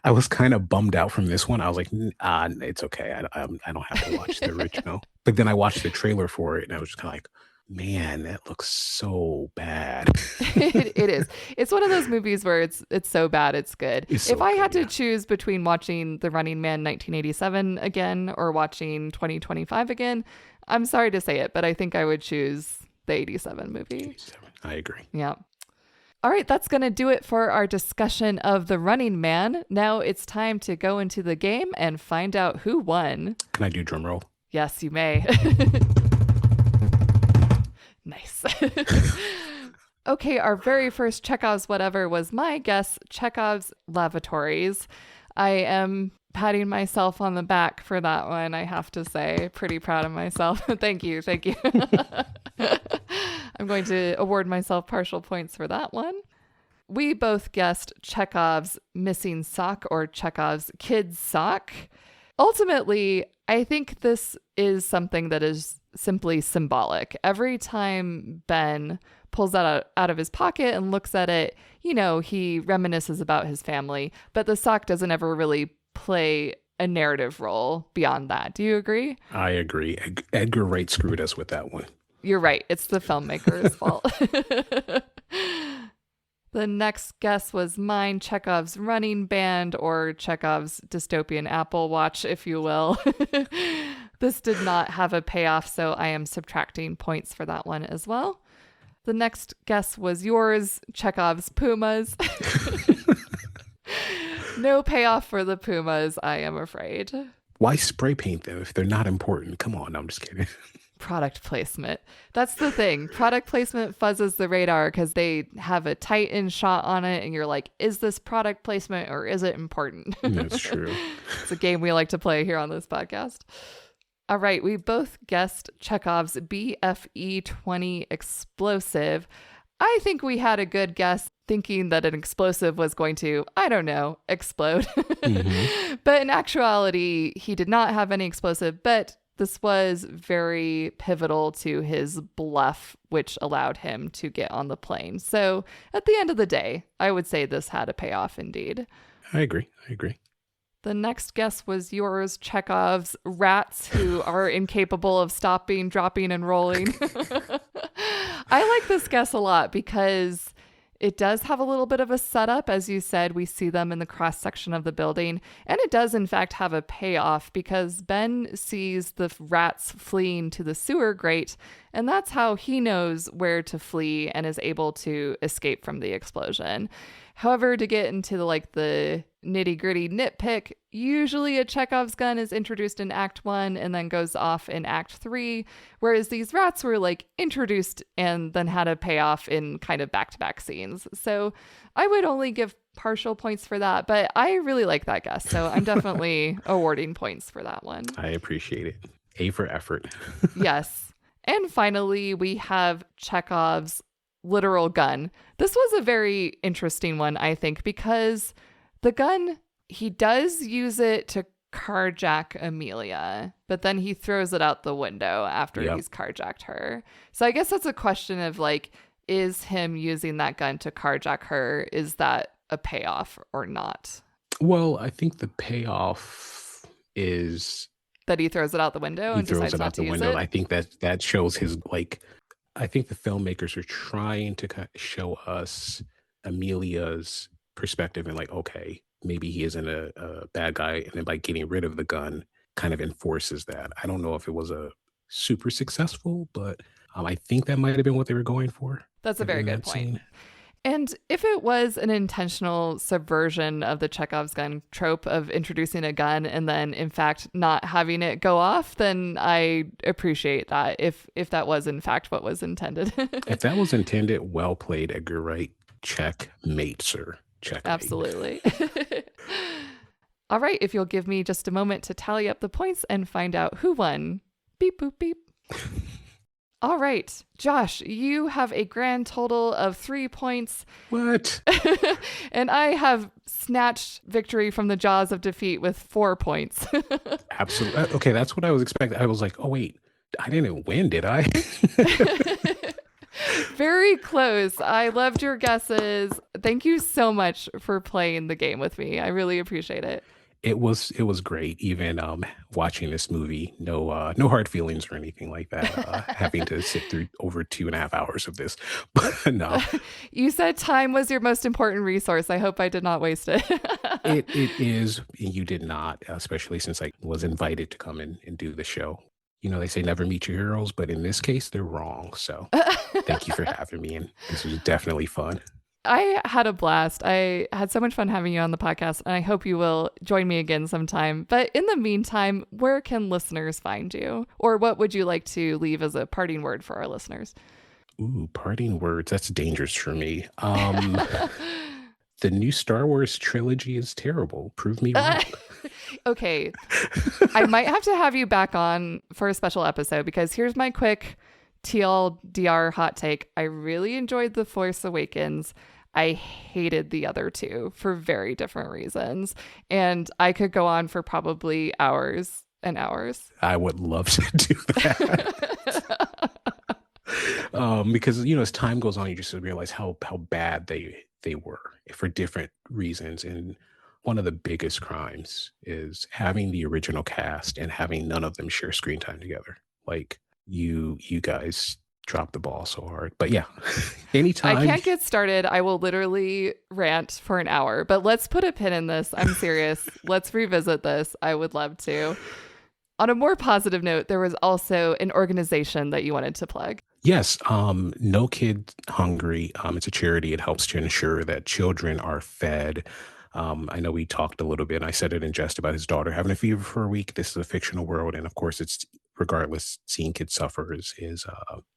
I was kind of bummed out from this one. I was like, it's okay. I don't have to watch the original. But then I watched the trailer for it and I was just kind of like, man, that looks so bad. It is. It's one of those movies where it's so bad it's good. If I had to choose between watching The Running Man 1987 again or watching 2025 again, I'm sorry to say it, but I think I would choose the 87 movie. 87. I agree. Yeah. All right, that's going to do it for our discussion of The Running Man. Now it's time to go into the game and find out who won. Can I do drum roll? Yes, you may. Nice. Okay, our very first Chekhov's whatever was my guess, Chekhov's Lavatories. I am patting myself on the back for that one, I have to say. Pretty proud of myself. Thank you. I'm going to award myself partial points for that one. We both guessed Chekhov's Missing Sock or Chekhov's Kid's Sock. Ultimately, I think this is something that is simply symbolic. Every time Ben pulls that out of his pocket and looks at it, you know, he reminisces about his family, but the sock doesn't ever really play a narrative role beyond that. Do you agree? I agree. Edgar Wright screwed us with that one. You're right. It's the filmmaker's fault. The next guess was mine, Chekhov's Running Band, or Chekhov's Dystopian Apple Watch, if you will. This did not have a payoff, so I am subtracting points for that one as well. The next guess was yours, Chekhov's Pumas. No payoff for the Pumas, I am afraid. Why spray paint them if they're not important? Come on, I'm just kidding. Product placement. That's the thing. Product placement fuzzes the radar because they have a tight in shot on it and you're like, is this product placement or is it important? That's true. It's a game we like to play here on this podcast. All right, we both guessed Chekhov's BFE-20 explosive. I think we had a good guess thinking that an explosive was going to, I don't know, explode. Mm-hmm. But in actuality, he did not have any explosive, but This was very pivotal to his bluff, which allowed him to get on the plane. So at the end of the day, I would say this had a payoff indeed. I agree. The next guess was yours, Chekhov's rats who are incapable of stopping, dropping, and rolling. I like this guess a lot because it does have a little bit of a setup. As you said, we see them in the cross section of the building. And it does, in fact, have a payoff because Ben sees the rats fleeing to the sewer grate. And that's how he knows where to flee and is able to escape from the explosion. However, to get into the nitty gritty nitpick, usually a Chekhov's gun is introduced in Act 1 and then goes off in Act 3, whereas these rats were introduced and then had a payoff in kind of back-to-back scenes. So I would only give partial points for that, but I really like that guess. So I'm definitely awarding points for that one. I appreciate it. A for effort. Yes. And finally, we have Chekhov's literal gun. This was a very interesting one, I think, because the gun, he does use it to carjack Amelia, but then he throws it out the window after he's carjacked her. So I guess that's a question of is him using that gun to carjack her, is that a payoff or not? Well, I think the payoff is that he throws it out the window and decides not to use it. I think that shows his I think the filmmakers are trying to show us Amelia's perspective and okay, maybe he isn't a bad guy. And then by getting rid of the gun kind of enforces that. I don't know if it was a super successful, but I think that might have been what they were going for. That's a very good point. And if it was an intentional subversion of the Chekhov's gun trope of introducing a gun and then, in fact, not having it go off, then I appreciate that if that was, in fact, what was intended. If that was intended, well played, Edgar Wright. Checkmate, sir. Checkmate. Absolutely. All right, if you'll give me just a moment to tally up the points and find out who won. Beep, boop, beep. All right, Josh, you have a grand total of 3 points. What? And I have snatched victory from the jaws of defeat with 4 points. Absolutely. Okay, that's what I was expecting. I was like, oh, wait, I didn't win, did I? Very close. I loved your guesses. Thank you so much for playing the game with me. I really appreciate it. It was great. Even watching this movie, no hard feelings or anything like that. Having to sit through over 2.5 hours of this, but no. You said time was your most important resource. I hope I did not waste it. It is. You did not, especially since I was invited to come in and do the show. They say never meet your heroes, but in this case, they're wrong. So thank you for having me, and this was definitely fun. I had a blast. I had so much fun having you on the podcast, and I hope you will join me again sometime. But in the meantime, where can listeners find you? Or what would you like to leave as a parting word for our listeners? Ooh, parting words. That's dangerous for me. The new Star Wars trilogy is terrible. Prove me wrong. Okay. I might have to have you back on for a special episode because here's my quick TLDR hot take. I really enjoyed The Force Awakens. I hated the other two for very different reasons. And I could go on for probably hours and hours. I would love to do that. Because, as time goes on, you just realize how bad they were for different reasons. And one of the biggest crimes is having the original cast and having none of them share screen time together. You guys dropped the ball so hard. But yeah, anytime. I can't get started. I will literally rant for an hour. But let's put a pin in this. I'm serious. Let's revisit this. I would love to. On a more positive note, there was also an organization that you wanted to plug. Yes, No Kid Hungry. It's a charity. It helps to ensure that children are fed. I know we talked a little bit, and I said it in jest about his daughter having a fever for a week. This is a fictional world, and of course, it's regardless, seeing kids suffer is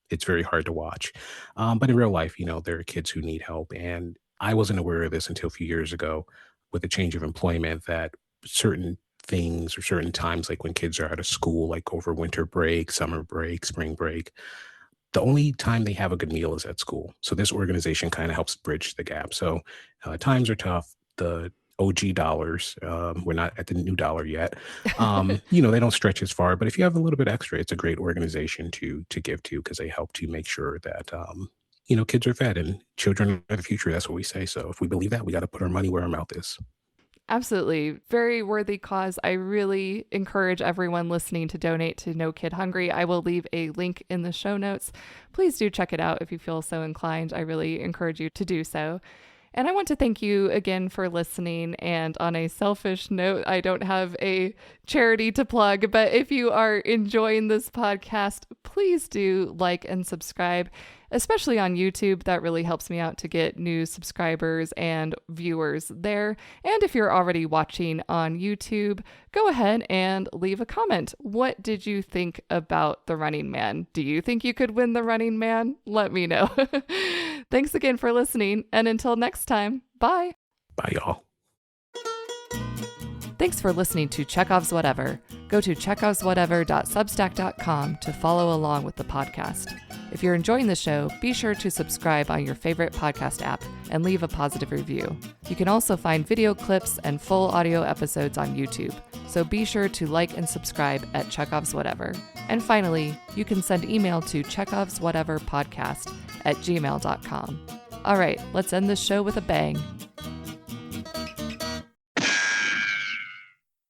it's very hard to watch. But in real life, there are kids who need help, and I wasn't aware of this until a few years ago with the change of employment that certain things or certain times, like when kids are out of school, like over winter break, summer break, spring break, the only time they have a good meal is at school. So this organization kind of helps bridge the gap. So times are tough. The OG dollars. We're not at the new dollar yet. They don't stretch as far, but if you have a little bit extra, it's a great organization to give to, because they help to make sure that kids are fed, and children are the future. That's what we say. So if we believe that, we got to put our money where our mouth is. Absolutely. Very worthy cause. I really encourage everyone listening to donate to No Kid Hungry. I will leave a link in the show notes. Please do check it out if you feel so inclined. I really encourage you to do so. And I want to thank you again for listening. And on a selfish note, I don't have a charity to plug, but if you are enjoying this podcast, please do like and subscribe, especially on YouTube. That really helps me out to get new subscribers and viewers there. And if you're already watching on YouTube, go ahead and leave a comment. What did you think about The Running Man? Do you think you could win The Running Man? Let me know. Thanks again for listening, and until next time, bye. Bye, y'all. Thanks for listening to Chekhov's Whatever. Go to chekhovswhatever.substack.com to follow along with the podcast. If you're enjoying the show, be sure to subscribe on your favorite podcast app and leave a positive review. You can also find video clips and full audio episodes on YouTube, so be sure to like and subscribe at Chekhov's Whatever. And finally, you can send email to chekhovswhateverpodcast@gmail.com. All right, let's end this show with a bang.